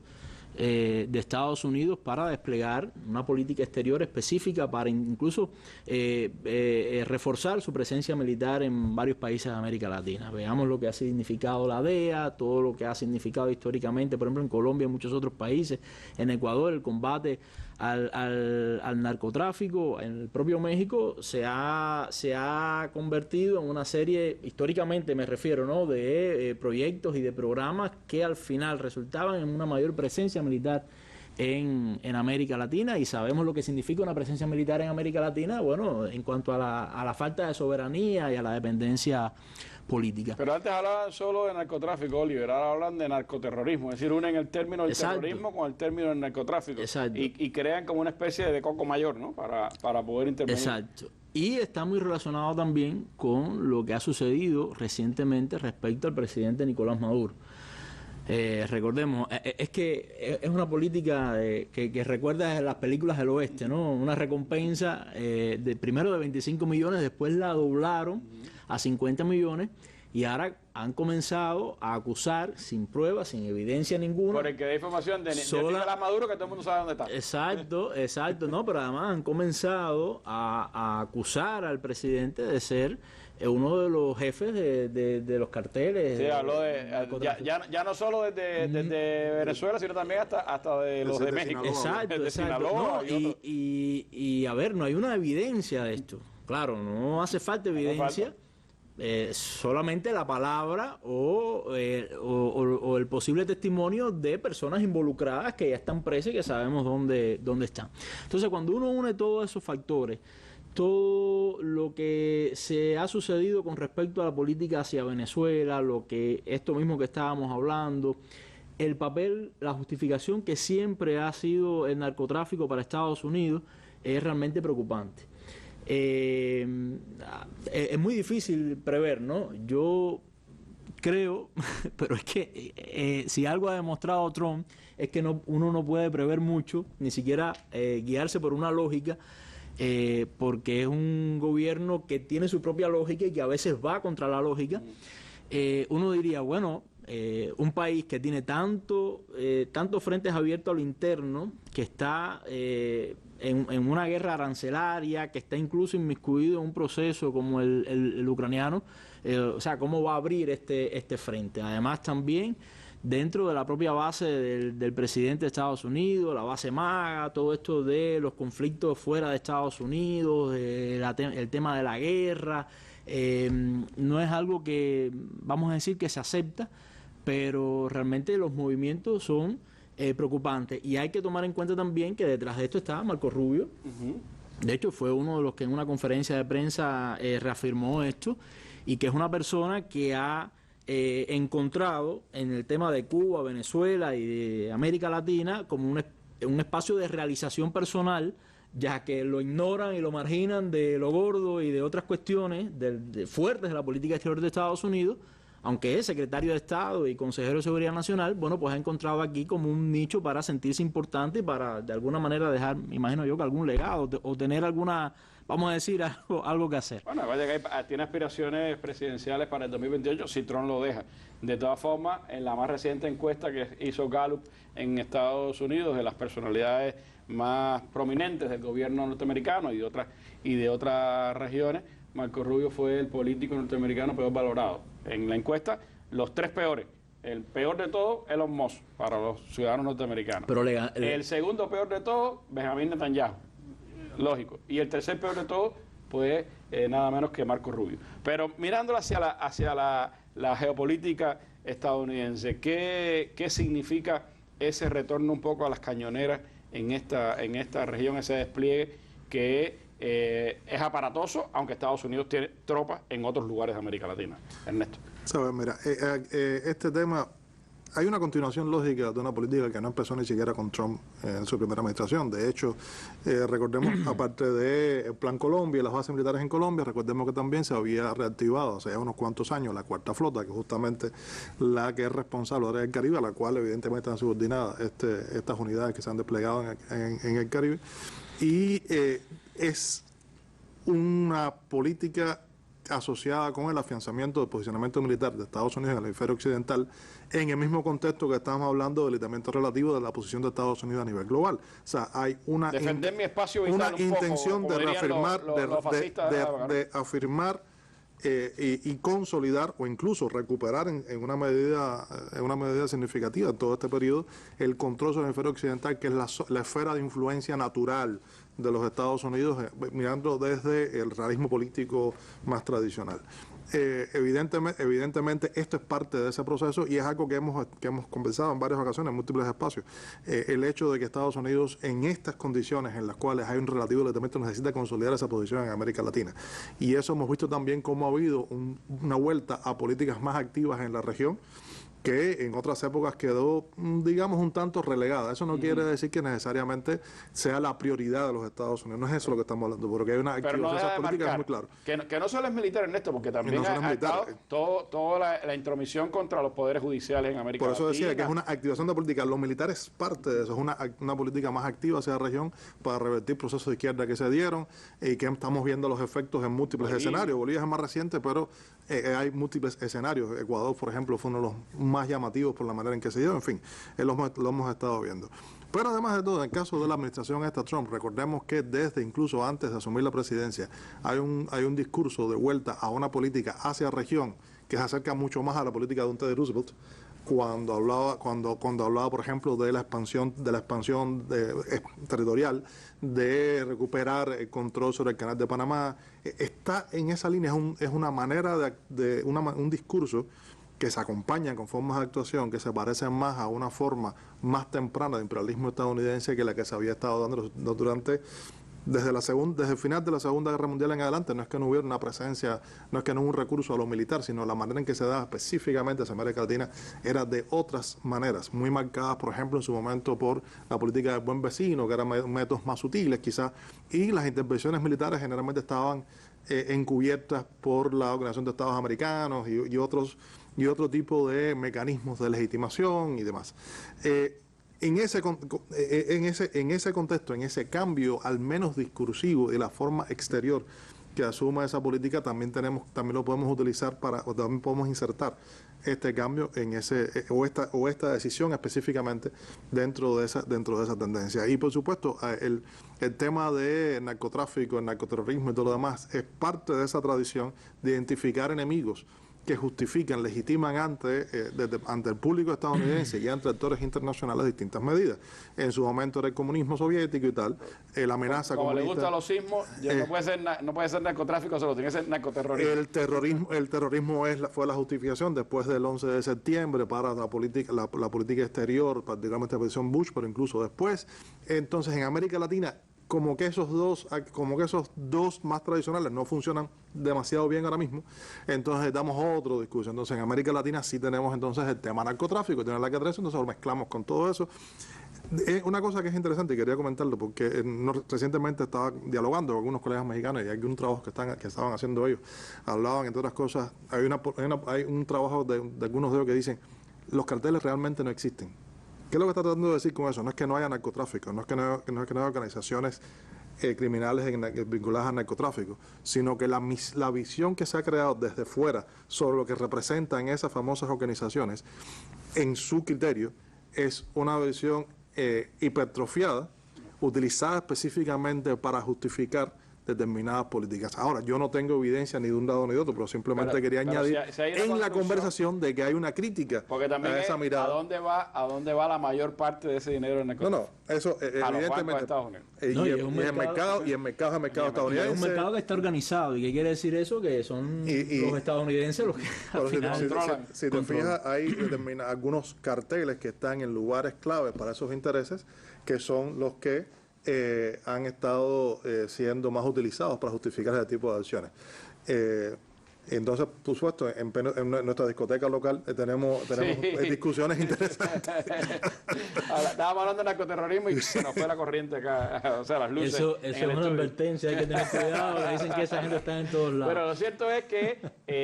de Estados Unidos para desplegar una política exterior específica, para incluso reforzar su presencia militar en varios países de América Latina. Veamos lo que ha significado la DEA, todo lo que ha significado históricamente, por ejemplo, en Colombia y en muchos otros países, en Ecuador, el combate al narcotráfico. En el propio México se ha convertido en una serie, históricamente me refiero, ¿no?, de proyectos y de programas que al final resultaban en una mayor presencia militar en América Latina, y sabemos lo que significa una presencia militar en América Latina, bueno, en cuanto a la falta de soberanía y a la dependencia política. Pero antes hablaban solo de narcotráfico, Oliver, ahora hablan de narcoterrorismo, es decir, unen el término del terrorismo con el término del narcotráfico. Exacto. Y crean como una especie de coco mayor, ¿no?, para poder intervenir. Exacto. Y está muy relacionado también con lo que ha sucedido recientemente respecto al presidente Nicolás Maduro. Recordemos, es que es una política que recuerda las películas del oeste, ¿no? Una recompensa primero de 25 millones, después la doblaron a 50 millones y ahora han comenzado a acusar sin pruebas, sin evidencia ninguna. Por el que da información de Nicolás Maduro, que todo el mundo sabe dónde está. Exacto, no, pero además han comenzado a acusar al presidente de ser uno de los jefes de los carteles. Sí, habló ya no solo desde Venezuela, sino también hasta de los de México. Exacto. Sinaloa, no, y a ver, no hay una evidencia de esto. Claro, no hace falta evidencia. Solamente la palabra o el posible testimonio de personas involucradas que ya están presas y que sabemos dónde están. Entonces, cuando uno une todos esos factores, todo lo que se ha sucedido con respecto a la política hacia Venezuela, esto mismo que estábamos hablando, el papel, la justificación que siempre ha sido el narcotráfico para Estados Unidos, es realmente preocupante. Es muy difícil prever, ¿no? Yo creo, pero es que si algo ha demostrado Trump es que uno no puede prever mucho, ni siquiera guiarse por una lógica, porque es un gobierno que tiene su propia lógica y que a veces va contra la lógica. Uno diría, bueno, un país que tiene tantos frentes abiertos a lo interno, que está en una guerra arancelaria, que está incluso inmiscuido en un proceso como el ucraniano, o sea, ¿cómo va a abrir este frente? Además, también dentro de la propia base del presidente de Estados Unidos, la base MAGA, todo esto de los conflictos fuera de Estados Unidos, el tema de la guerra, no es algo que, vamos a decir, que se acepta, pero realmente los movimientos son preocupantes. Y hay que tomar en cuenta también que detrás de esto está Marco Rubio. De hecho, fue uno de los que en una conferencia de prensa reafirmó esto, y que es una persona que ha encontrado en el tema de Cuba, Venezuela y de América Latina como un espacio de realización personal, ya que lo ignoran y lo marginan de lo gordo y de otras cuestiones fuertes de la política exterior de Estados Unidos. aunque es secretario de Estado y consejero de Seguridad Nacional, bueno, pues ha encontrado aquí como un nicho para sentirse importante y para de alguna manera dejar, me imagino yo, que algún legado o tener alguna, vamos a decir, algo que hacer. Bueno, vaya que tiene aspiraciones presidenciales para el 2028 si Trump lo deja. De todas formas, en la más reciente encuesta que hizo Gallup en Estados Unidos, de las personalidades más prominentes del gobierno norteamericano y de otras regiones, Marco Rubio fue el político norteamericano peor valorado. En la encuesta, los 3 peores. El peor de todo, Elon Musk, para los ciudadanos norteamericanos. Pero el segundo peor de todo, Benjamín Netanyahu. Lógico. Y el tercer peor de todo, pues nada menos que Marco Rubio. Pero mirándolo hacia la geopolítica estadounidense, ¿qué significa ese retorno un poco a las cañoneras en esta región, ese despliegue que es aparatoso, aunque Estados Unidos tiene tropas en otros lugares de América Latina? Ernesto. Sabes, mira, este tema, hay una continuación lógica de una política que no empezó ni siquiera con Trump en su primera administración. De hecho, recordemos, aparte del Plan Colombia y las bases militares en Colombia, recordemos que también se había reactivado hace unos cuantos años la Cuarta Flota, que es justamente la que es responsable del Caribe, a la cual evidentemente están subordinadas estas unidades que se han desplegado en el Caribe. Y es una política asociada con el afianzamiento del posicionamiento militar de Estados Unidos en el hemisferio occidental, en el mismo contexto que estamos hablando del debilitamiento relativo de la posición de Estados Unidos a nivel global. O sea, hay una intención de reafirmar, de afirmar y consolidar o incluso recuperar en una medida significativa en todo este periodo el control sobre el hemisferio occidental, que es la esfera de influencia natural de los Estados Unidos, mirando desde el realismo político más tradicional. Evidentemente esto es parte de ese proceso y es algo que hemos conversado en varias ocasiones, en múltiples espacios. El hecho de que Estados Unidos, en estas condiciones en las cuales hay un relativo debilitamiento, necesita consolidar esa posición en América Latina. Y eso hemos visto también cómo ha habido una vuelta a políticas más activas en la región, que en otras épocas quedó, digamos, un tanto relegada. Eso no quiere decir que necesariamente sea la prioridad de los Estados Unidos. No es eso lo que estamos hablando, porque hay una activación de esas políticas muy claro. Que no solo es militar, Ernesto, porque también ha estado toda la intromisión contra los poderes judiciales en América Latina. Por eso decía que es una activación de política. Los militares parte de eso, es una política más activa hacia la región para revertir procesos de izquierda que se dieron y que estamos viendo los efectos en múltiples escenarios. Bolivia es el más reciente, pero hay múltiples escenarios. Ecuador, por ejemplo, fue uno de los más llamativos por la manera en que se dio, en fin, lo hemos estado viendo. Pero además de todo, en el caso de la administración Trump, recordemos que desde incluso antes de asumir la presidencia, hay un discurso de vuelta a una política hacia región que se acerca mucho más a la política de un Teddy Roosevelt, cuando hablaba, por ejemplo, de la expansión territorial, de recuperar el control sobre el canal de Panamá. Está en esa línea, es una manera un discurso que se acompañan con formas de actuación que se parecen más a una forma más temprana de imperialismo estadounidense que la que se había estado dando desde el final de la Segunda Guerra Mundial en adelante. No es que no hubiera una presencia, no es que no hubo un recurso a lo militar, sino la manera en que se daba específicamente hacia América Latina era de otras maneras, muy marcadas, por ejemplo, en su momento por la política del buen vecino, que eran métodos más sutiles quizás, y las intervenciones militares generalmente estaban encubiertas por la Organización de Estados Americanos y otro tipo de mecanismos de legitimación y demás. En ese contexto, en ese cambio al menos discursivo de la forma exterior que asuma esa política, también lo podemos utilizar también podemos insertar este cambio en o esta decisión específicamente dentro de esa tendencia. Y por supuesto, el tema de narcotráfico, el narcoterrorismo y todo lo demás es parte de esa tradición de identificar enemigos que justifican, legitiman ante el público estadounidense y ante actores internacionales distintas medidas. En su momento era el comunismo soviético y tal, la amenaza como comunista. Le gusta los sismos, no puede ser narcotráfico solo, tiene que ser narcoterrorismo. El terrorismo fue la justificación después del 11 de septiembre para la política exterior, particularmente la posición Bush, pero incluso después. Entonces, en América Latina, como que esos dos más tradicionales no funcionan demasiado bien ahora mismo, entonces damos otro discurso. Entonces en América Latina sí tenemos entonces el tema narcotráfico, tiene la que entonces lo mezclamos con todo eso. Una cosa que es interesante y quería comentarlo porque recientemente estaba dialogando con algunos colegas mexicanos y hay un trabajo que estaban haciendo ellos. Hablaban, entre otras cosas, hay un trabajo de algunos de ellos que dicen los carteles realmente no existen. ¿Qué es lo que está tratando de decir con eso? No es que no haya narcotráfico, no es que no haya organizaciones criminales vinculadas al narcotráfico, sino que la visión que se ha creado desde fuera sobre lo que representan esas famosas organizaciones, en su criterio, es una visión hipertrofiada, utilizada específicamente para justificar determinadas políticas. Ahora, yo no tengo evidencia ni de un lado ni de otro, pero simplemente quería añadir si en la conversación de que hay una crítica también a esa mirada. ¿A dónde va la mayor parte de ese dinero en narcotráfico? No, eso evidentemente. Y en mercados estadounidenses. Es un mercado que está organizado. ¿Y qué quiere decir eso? Que son los estadounidenses los que al final si te fijas, hay algunos carteles que están en lugares claves para esos intereses, que son los que han estado siendo más utilizados para justificar ese tipo de acciones. Entonces, por supuesto, en nuestra discoteca local tenemos discusiones interesantes. Estábamos hablando de narcoterrorismo y se nos fue la corriente acá, o sea, las luces. Eso es una advertencia, hay que tener cuidado, dicen que esa gente está en todos lados. Pero lo cierto es que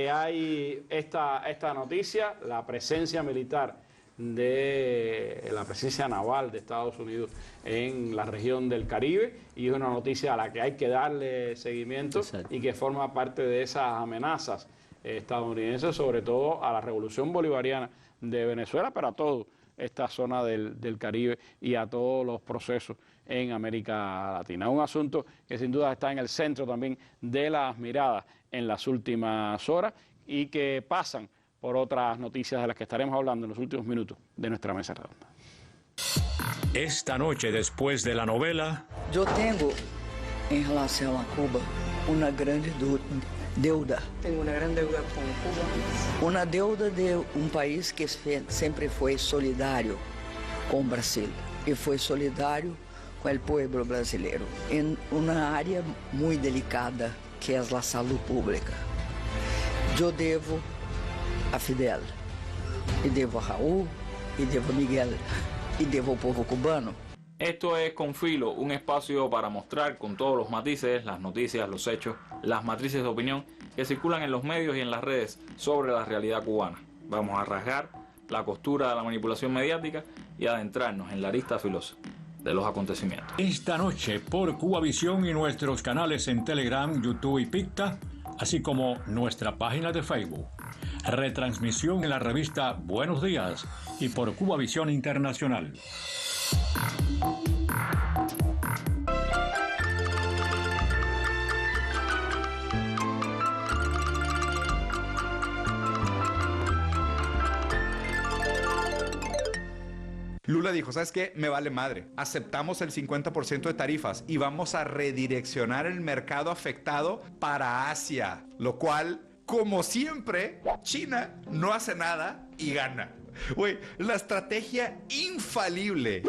hay esta noticia, la presencia militar de la presencia naval de Estados Unidos en la región del Caribe, y es una noticia a la que hay que darle seguimiento. Exacto. Y que forma parte de esas amenazas estadounidenses, sobre todo a la revolución bolivariana de Venezuela, pero a toda esta zona del Caribe y a todos los procesos en América Latina. Un asunto que sin duda está en el centro también de las miradas en las últimas horas y que pasan por otras noticias de las que estaremos hablando en los últimos minutos de nuestra mesa redonda. Esta noche, después de la novela... Yo tengo, en relación a Cuba, una grande deuda. Tengo una gran deuda con Cuba. Una deuda de un país que siempre fue solidario con Brasil y fue solidario con el pueblo brasileño en una área muy delicada que es la salud pública. Yo debo a Fidel, y debo a Raúl, y debo a Miguel, y debo al pueblo cubano. Esto es Con Filo, un espacio para mostrar con todos los matices, las noticias, los hechos, las matrices de opinión que circulan en los medios y en las redes sobre la realidad cubana. Vamos a rasgar la costura de la manipulación mediática y adentrarnos en la arista filosa de los acontecimientos. Esta noche por Cubavisión y nuestros canales en Telegram, YouTube y Picta, así como nuestra página de Facebook. Retransmisión en la revista Buenos Días y por Cubavisión Internacional. Lula dijo, ¿sabes qué? Me vale madre. Aceptamos el 50% de tarifas y vamos a redireccionar el mercado afectado para Asia, lo cual, como siempre, China no hace nada y gana. Güey, la estrategia infalible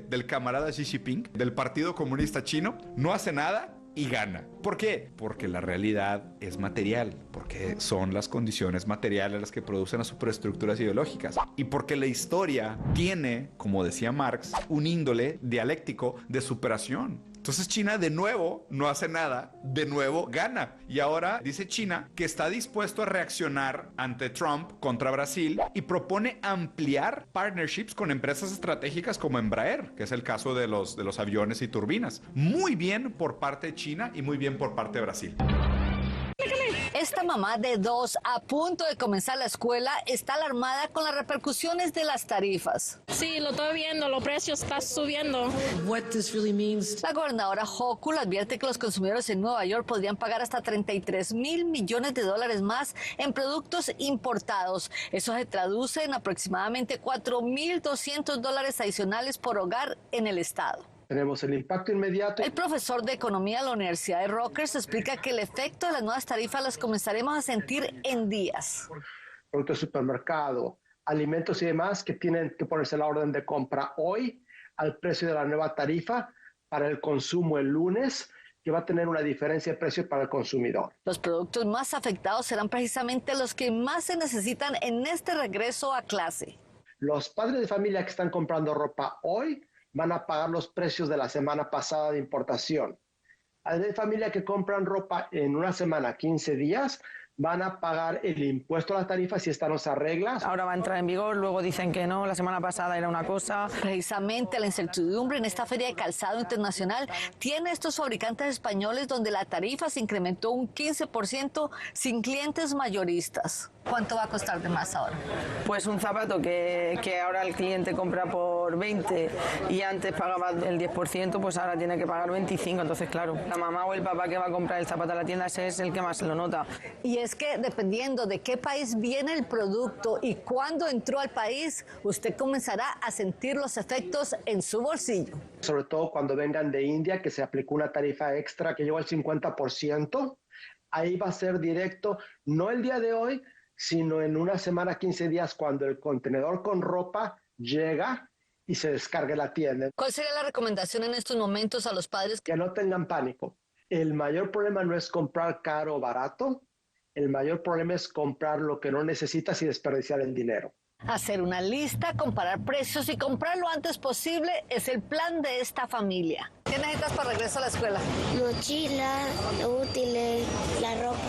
del camarada Xi Jinping, del Partido Comunista Chino, no hace nada y gana. ¿Por qué? Porque la realidad es material, porque son las condiciones materiales las que producen las superestructuras ideológicas y porque la historia tiene, como decía Marx, un índole dialéctico de superación. Entonces China de nuevo no hace nada, de nuevo gana. Y ahora dice China que está dispuesto a reaccionar ante Trump contra Brasil y propone ampliar partnerships con empresas estratégicas como Embraer, que es el caso de los aviones y turbinas. Muy bien por parte de China y muy bien por parte de Brasil. Esta mamá de 2 a punto de comenzar la escuela está alarmada con las repercusiones de las tarifas. Sí, lo estoy viendo, los precios están subiendo. What this really means. La gobernadora Hochul advierte que los consumidores en Nueva York podrían pagar hasta $33,000 millones más en productos importados. Eso se traduce en aproximadamente $4,200 adicionales por hogar en el estado. Tenemos el impacto inmediato. El profesor de economía de la Universidad de Rutgers explica que el efecto de las nuevas tarifas las comenzaremos a sentir en días. Productos de supermercado, alimentos y demás que tienen que ponerse a la orden de compra hoy al precio de la nueva tarifa para el consumo el lunes, que va a tener una diferencia de precio para el consumidor. Los productos más afectados serán precisamente los que más se necesitan en este regreso a clase. Los padres de familia que están comprando ropa hoy van a pagar los precios de la semana pasada de importación. Hay de familia que compran ropa en una semana, 15 días, van a pagar el impuesto a las tarifas si esta no se arregla. Ahora va a entrar en vigor, luego dicen que no, la semana pasada era una cosa. Precisamente la incertidumbre en esta feria de calzado internacional tiene a estos fabricantes españoles donde la tarifa se incrementó un 15% sin clientes mayoristas. ¿Cuánto va a costar de más ahora? Pues un zapato que ahora el cliente compra por 20 y antes pagaba el 10%, pues ahora tiene que pagar 25. Entonces, claro, la mamá o el papá que va a comprar el zapato a la tienda, ese es el que más lo nota. Y es que dependiendo de qué país viene el producto y cuándo entró al país, usted comenzará a sentir los efectos en su bolsillo. Sobre todo cuando vengan de India, que se aplicó una tarifa extra que llegó al 50%, ahí va a ser directo, no el día de hoy, sino en una semana, 15 días, cuando el contenedor con ropa llega y se descargue la tienda. ¿Cuál sería la recomendación en estos momentos a los padres? Que no tengan pánico. El mayor problema no es comprar caro o barato, el mayor problema es comprar lo que no necesitas y desperdiciar el dinero. Hacer una lista, comparar precios y comprar lo antes posible es el plan de esta familia. ¿Qué necesitas para regreso a la escuela? Mochila, útiles, la ropa.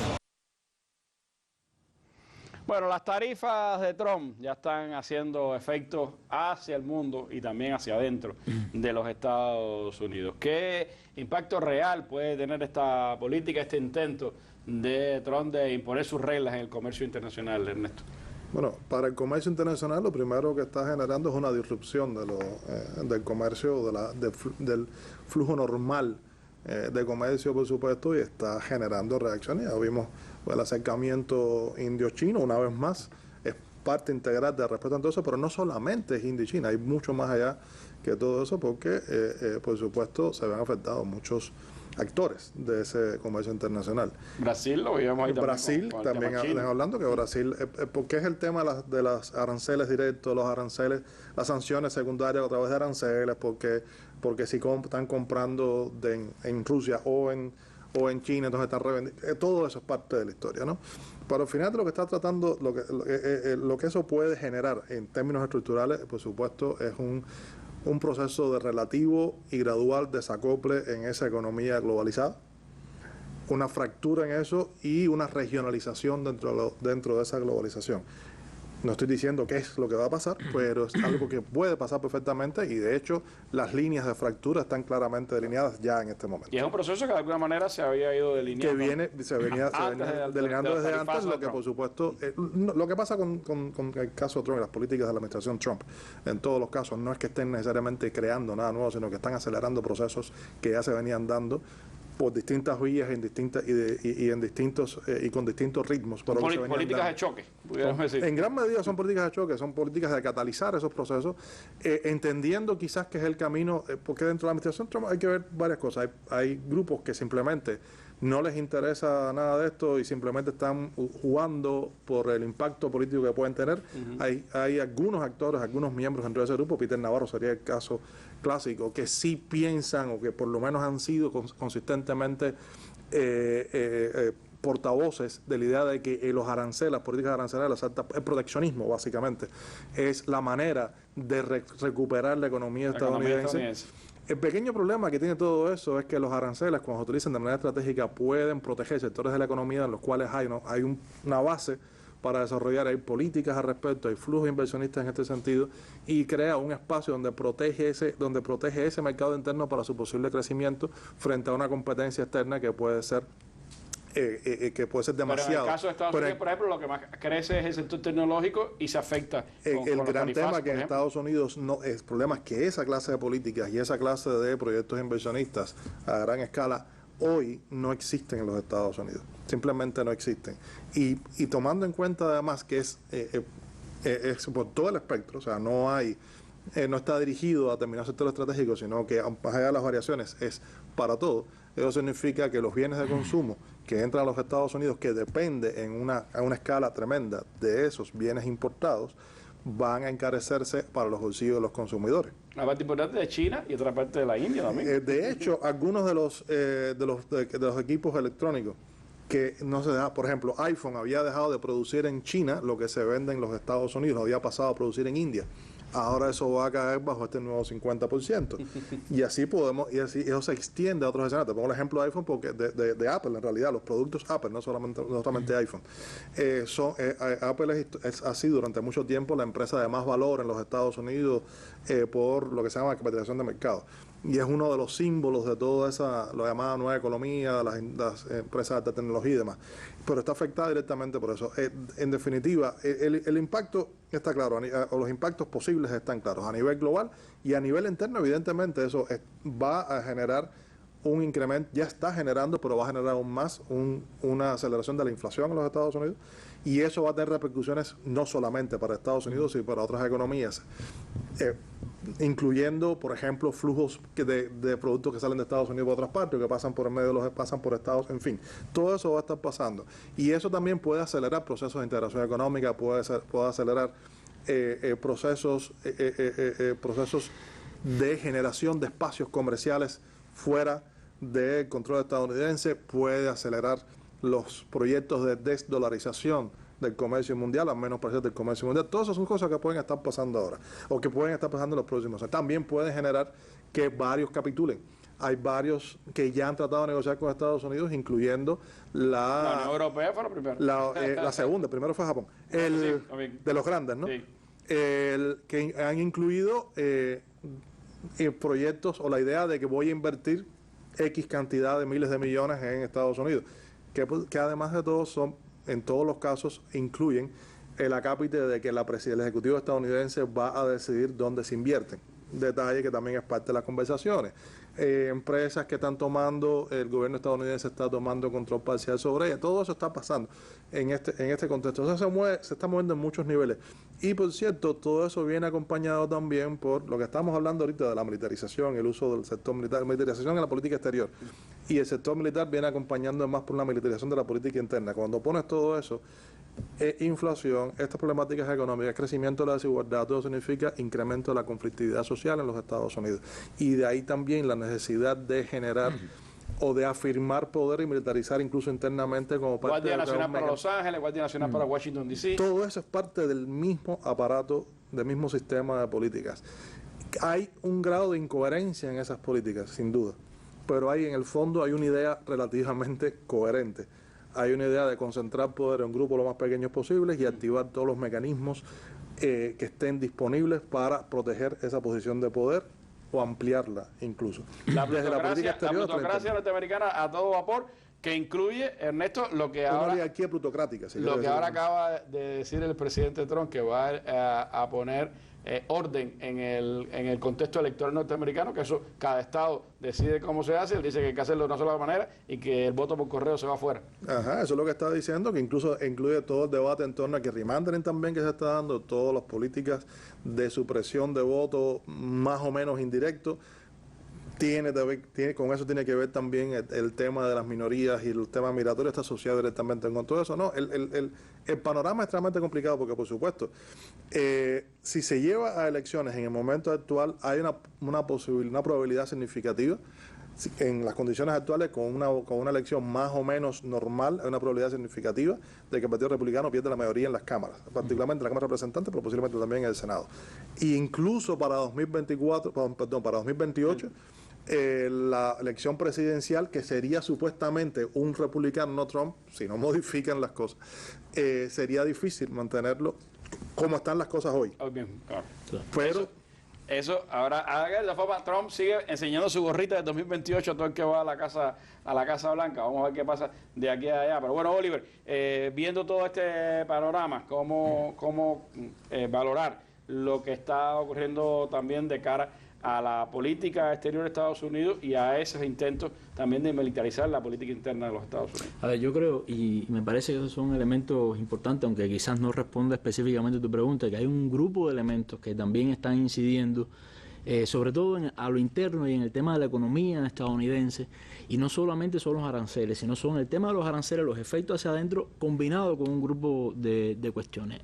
Bueno, las tarifas de Trump ya están haciendo efectos hacia el mundo y también hacia adentro de los Estados Unidos. ¿Qué impacto real puede tener esta política, este intento de Trump de imponer sus reglas en el comercio internacional, Ernesto? Bueno, para el comercio internacional lo primero que está generando es una disrupción del comercio, del flujo normal de comercio, por supuesto, y está generando reacciones. Ya vimos el acercamiento indio-chino, una vez más, es parte integral de respeto a todo eso, pero no solamente es India y China, hay mucho más allá que todo eso, porque, por supuesto, se ven afectados muchos actores de ese comercio internacional. Brasil lo veíamos ahí también. Brasil, también hablando que Brasil, porque es el tema de las aranceles directos, los aranceles, las sanciones secundarias a través de aranceles, porque si están comprando en Rusia o en China, entonces están revendiendo. Todo eso es parte de la historia, ¿no? Pero al final de lo que está tratando, lo que eso puede generar en términos estructurales, por supuesto, es un proceso de relativo y gradual desacople en esa economía globalizada, una fractura en eso y una regionalización dentro de esa globalización. No estoy diciendo qué es lo que va a pasar, pero es algo que puede pasar perfectamente y de hecho las líneas de fractura están claramente delineadas ya en este momento. Y es un proceso que de alguna manera se había ido delineando. Se venía delineando desde antes, lo que por supuesto, lo que pasa con el caso Trump y las políticas de la administración Trump, en todos los casos, no es que estén necesariamente creando nada nuevo, sino que están acelerando procesos que ya se venían dando por distintas vías y con distintos ritmos. Pero políticas de choque, pudiéramos decir. En gran medida son políticas de choque, son políticas de catalizar esos procesos, entendiendo quizás que es el camino, porque dentro de la administración Trump hay que ver varias cosas. Hay grupos que simplemente no les interesa nada de esto y simplemente están jugando por el impacto político que pueden tener. Hay algunos actores, algunos miembros dentro de ese grupo, Peter Navarro sería el caso clásico, que sí piensan o que por lo menos han sido consistentemente portavoces de la idea de que los aranceles, las políticas arancelarias, el proteccionismo básicamente, es la manera de recuperar la economía estadounidense. El pequeño problema que tiene todo eso es que los aranceles, cuando se utilizan de manera estratégica, pueden proteger sectores de la economía en los cuales hay una base para desarrollar, hay políticas al respecto, hay flujos inversionistas en este sentido, y crea un espacio donde protege ese mercado interno para su posible crecimiento frente a una competencia externa que puede ser demasiado. Pero en el caso de Estados Unidos, por ejemplo, lo que más crece es el sector tecnológico y se afecta. El gran tema que en Estados Unidos el problema es que esa clase de políticas y esa clase de proyectos inversionistas a gran escala hoy no existen en los Estados Unidos. Simplemente no existen. Y tomando en cuenta además que es por todo el espectro, o sea, no está dirigido a determinados sectores estratégicos, sino que más allá de las variaciones es para todo. Eso significa que los bienes de consumo que entran a los Estados Unidos, que depende a una escala tremenda de esos bienes importados, van a encarecerse para los bolsillos de los consumidores. Una parte importante de China y otra parte de la India también. De hecho, algunos de los equipos electrónicos que no se deja, por ejemplo, iPhone había dejado de producir en China lo que se vende en los Estados Unidos, lo había pasado a producir en India. Ahora eso va a caer bajo este nuevo 50%. Y así podemos, y así eso se extiende a otros escenarios. Te pongo el ejemplo de iPhone porque de Apple, en realidad, los productos Apple, no solamente iPhone. Apple es así durante mucho tiempo la empresa de más valor en los Estados Unidos por lo que se llama capitalización de mercado. Y es uno de los símbolos de toda esa, lo llamada nueva economía, las empresas de tecnología y demás. Pero está afectada directamente por eso. En definitiva, el impacto está claro, o los impactos posibles están claros a nivel global y a nivel interno, evidentemente, eso va a generar un incremento, ya está generando, pero va a generar aún más una aceleración de la inflación en los Estados Unidos, y eso va a tener repercusiones no solamente para Estados Unidos, sino para otras economías, incluyendo, por ejemplo, flujos de productos que salen de Estados Unidos por otras partes, que pasan por el medio pasan por Estados, en fin, todo eso va a estar pasando, y eso también puede acelerar procesos de integración económica, puede acelerar procesos de generación de espacios comerciales fuera del control estadounidense, puede acelerar los proyectos de desdolarización del comercio mundial, al menos precios del comercio mundial. Todas esas son cosas que pueden estar pasando ahora, o que pueden estar pasando en los próximos años. También puede generar que varios capitulen. Hay varios que ya han tratado de negociar con Estados Unidos, incluyendo la Unión Europea fue la primera. La segunda, primero fue Japón. De los grandes, ¿no? Sí. Que han incluido proyectos o la idea de que voy a invertir X cantidad de miles de millones en Estados Unidos, que además de todo en todos los casos incluyen el acápite de que el Ejecutivo estadounidense va a decidir dónde se invierten. Detalle que también es parte de las conversaciones. Empresas que están tomando, el gobierno estadounidense está tomando control parcial sobre ellas. Todo eso está pasando en este contexto. Entonces se está moviendo en muchos niveles. Y por cierto, todo eso viene acompañado también por lo que estamos hablando ahorita de la militarización, el uso del sector militar, militarización en la política exterior. Y el sector militar viene acompañando más por la militarización de la política interna. Cuando pones todo eso, inflación, estas problemáticas económicas, crecimiento de la desigualdad, todo significa incremento de la conflictividad social en los Estados Unidos. Y de ahí también la necesidad de generar o de afirmar poder y militarizar incluso internamente como parte Guardia de Nacional para Los Ángeles, Guardia Nacional para Washington, D.C. Todo eso es parte del mismo aparato, del mismo sistema de políticas. Hay un grado de incoherencia en esas políticas, sin duda, pero en el fondo hay una idea relativamente coherente. Hay una idea de concentrar poder en grupos lo más pequeños posibles y activar todos los mecanismos que estén disponibles para proteger esa posición de poder o ampliarla incluso. La plutocracia norteamericana a todo vapor, que incluye, Ernesto, lo que ahora plutocrática, acaba de decir el presidente Trump, que va a poner orden en el contexto electoral norteamericano, que eso cada estado decide cómo se hace. Él dice que hay que hacerlo de una sola manera y que el voto por correo se va afuera. Ajá, eso es lo que está diciendo, que incluso incluye todo el debate en torno a que remandering también que se está dando, todas las políticas de supresión de voto más o menos indirecto. Con eso tiene que ver también el tema de las minorías y el tema migratorio está asociado directamente con todo eso. No, el panorama es extremadamente complicado porque, por supuesto, si se lleva a elecciones en el momento actual, hay una probabilidad significativa, en las condiciones actuales, con una elección más o menos normal, hay una probabilidad significativa de que el Partido Republicano pierda la mayoría en las cámaras, particularmente en la Cámara de Representantes, pero posiblemente también en el Senado. Y incluso para 2028, la elección presidencial, que sería supuestamente un republicano, no Trump, si no modifican las cosas, sería difícil mantenerlo como están las cosas hoy. Bien, claro. Pero eso ahora, de la forma, Trump sigue enseñando su gorrita de 2028 a todo el que va a la Casa Blanca. Vamos a ver qué pasa de aquí a allá. Pero bueno, Oliver, viendo todo este panorama, cómo valorar lo que está ocurriendo también de cara a la política exterior de Estados Unidos y a esos intentos también de militarizar la política interna de los Estados Unidos. A ver, yo creo, y me parece que esos son elementos importantes, aunque quizás no responda específicamente a tu pregunta, que hay un grupo de elementos que también están incidiendo, sobre todo a lo interno y en el tema de la economía estadounidense, y no solamente son los aranceles, sino son el tema de los aranceles, los efectos hacia adentro, combinado con un grupo de cuestiones.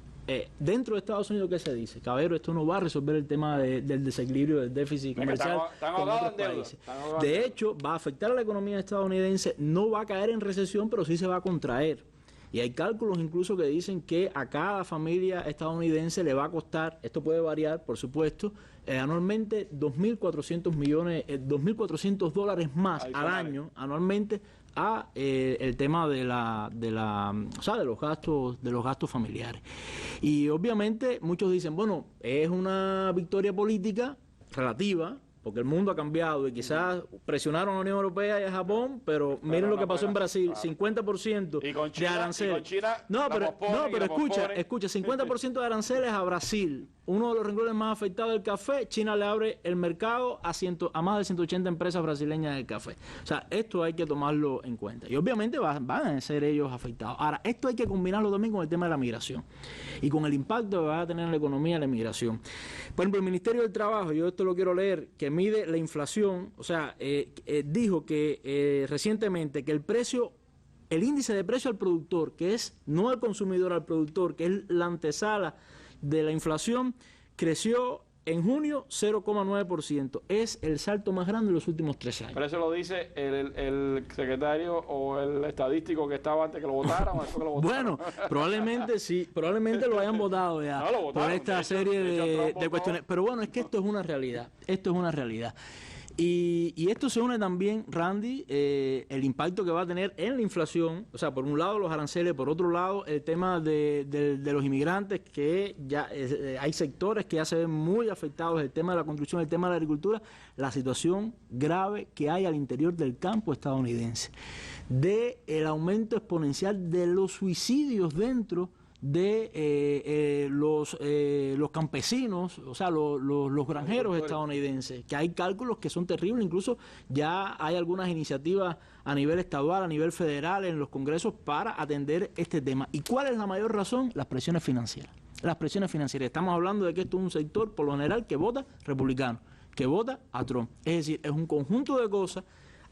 dentro de Estados Unidos, ¿qué se dice? Caballero, esto no va a resolver el tema del desequilibrio del déficit comercial con otros países. De hecho, va a afectar a la economía estadounidense, no va a caer en recesión, pero sí se va a contraer. Y hay cálculos incluso que dicen que a cada familia estadounidense le va a costar, esto puede variar, por supuesto, anualmente $2.400 más al año, anualmente, a el tema de los gastos familiares. Y obviamente muchos dicen, bueno, es una victoria política relativa, porque el mundo ha cambiado y quizás presionaron a la Unión Europea y a Japón, pero miren lo que pasó en Brasil, 50% de aranceles. No, pero escucha, 50% de aranceles a Brasil, uno de los renglones más afectados del café. China le abre el mercado a más de 180 empresas brasileñas del café. O sea, esto hay que tomarlo en cuenta. Y obviamente van a ser ellos afectados. Ahora, esto hay que combinarlo también con el tema de la migración y con el impacto que va a tener en la economía la migración. Por ejemplo, el Ministerio del Trabajo, yo esto lo quiero leer, que mide la inflación, o sea, dijo que recientemente que el índice de precio al productor, que es no al consumidor, al productor, que es la antesala de la inflación, creció en junio 0,9%. Es el salto más grande de los últimos 3 años. Pero eso lo dice el secretario o el estadístico que estaba antes que lo votaran. Bueno, probablemente sí, probablemente lo hayan votado ya, no, lo votaron, por esta serie de cuestiones. Pero bueno, es que esto es una realidad. Esto es una realidad. Y esto se une también, Randy, el impacto que va a tener en la inflación. O sea, por un lado los aranceles, por otro lado el tema de los inmigrantes, que ya hay sectores que ya se ven muy afectados, el tema de la construcción, el tema de la agricultura, la situación grave que hay al interior del campo estadounidense, el aumento exponencial de los suicidios dentro de los campesinos, o sea, los granjeros estadounidenses, que hay cálculos que son terribles. Incluso ya hay algunas iniciativas a nivel estadual, a nivel federal, en los congresos para atender este tema. ¿Y cuál es la mayor razón? Las presiones financieras. Las presiones financieras. Estamos hablando de que esto es un sector, por lo general, que vota republicano, que vota a Trump. Es decir, es un conjunto de cosas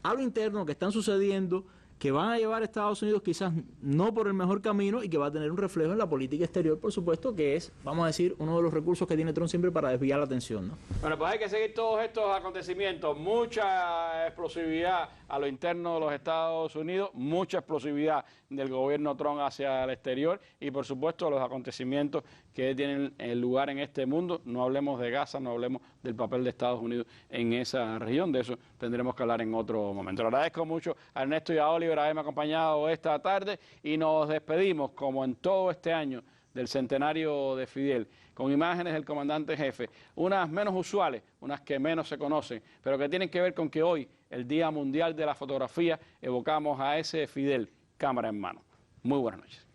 a lo interno que están sucediendo, que van a llevar a Estados Unidos quizás no por el mejor camino y que va a tener un reflejo en la política exterior, por supuesto, que es, vamos a decir, uno de los recursos que tiene Trump siempre para desviar la atención, ¿no? Bueno, pues hay que seguir todos estos acontecimientos, mucha explosividad a lo interno de los Estados Unidos, mucha explosividad del gobierno Trump hacia el exterior y, por supuesto, los acontecimientos que tienen lugar en este mundo. No hablemos de Gaza, no hablemos del papel de Estados Unidos en esa región, de eso tendremos que hablar en otro momento. Le agradezco mucho a Ernesto y a Oliver haberme acompañado esta tarde y nos despedimos, como en todo este año del centenario de Fidel, con imágenes del comandante jefe, unas menos usuales, unas que menos se conocen, pero que tienen que ver con que hoy, el Día Mundial de la Fotografía, evocamos a ese Fidel, cámara en mano. Muy buenas noches.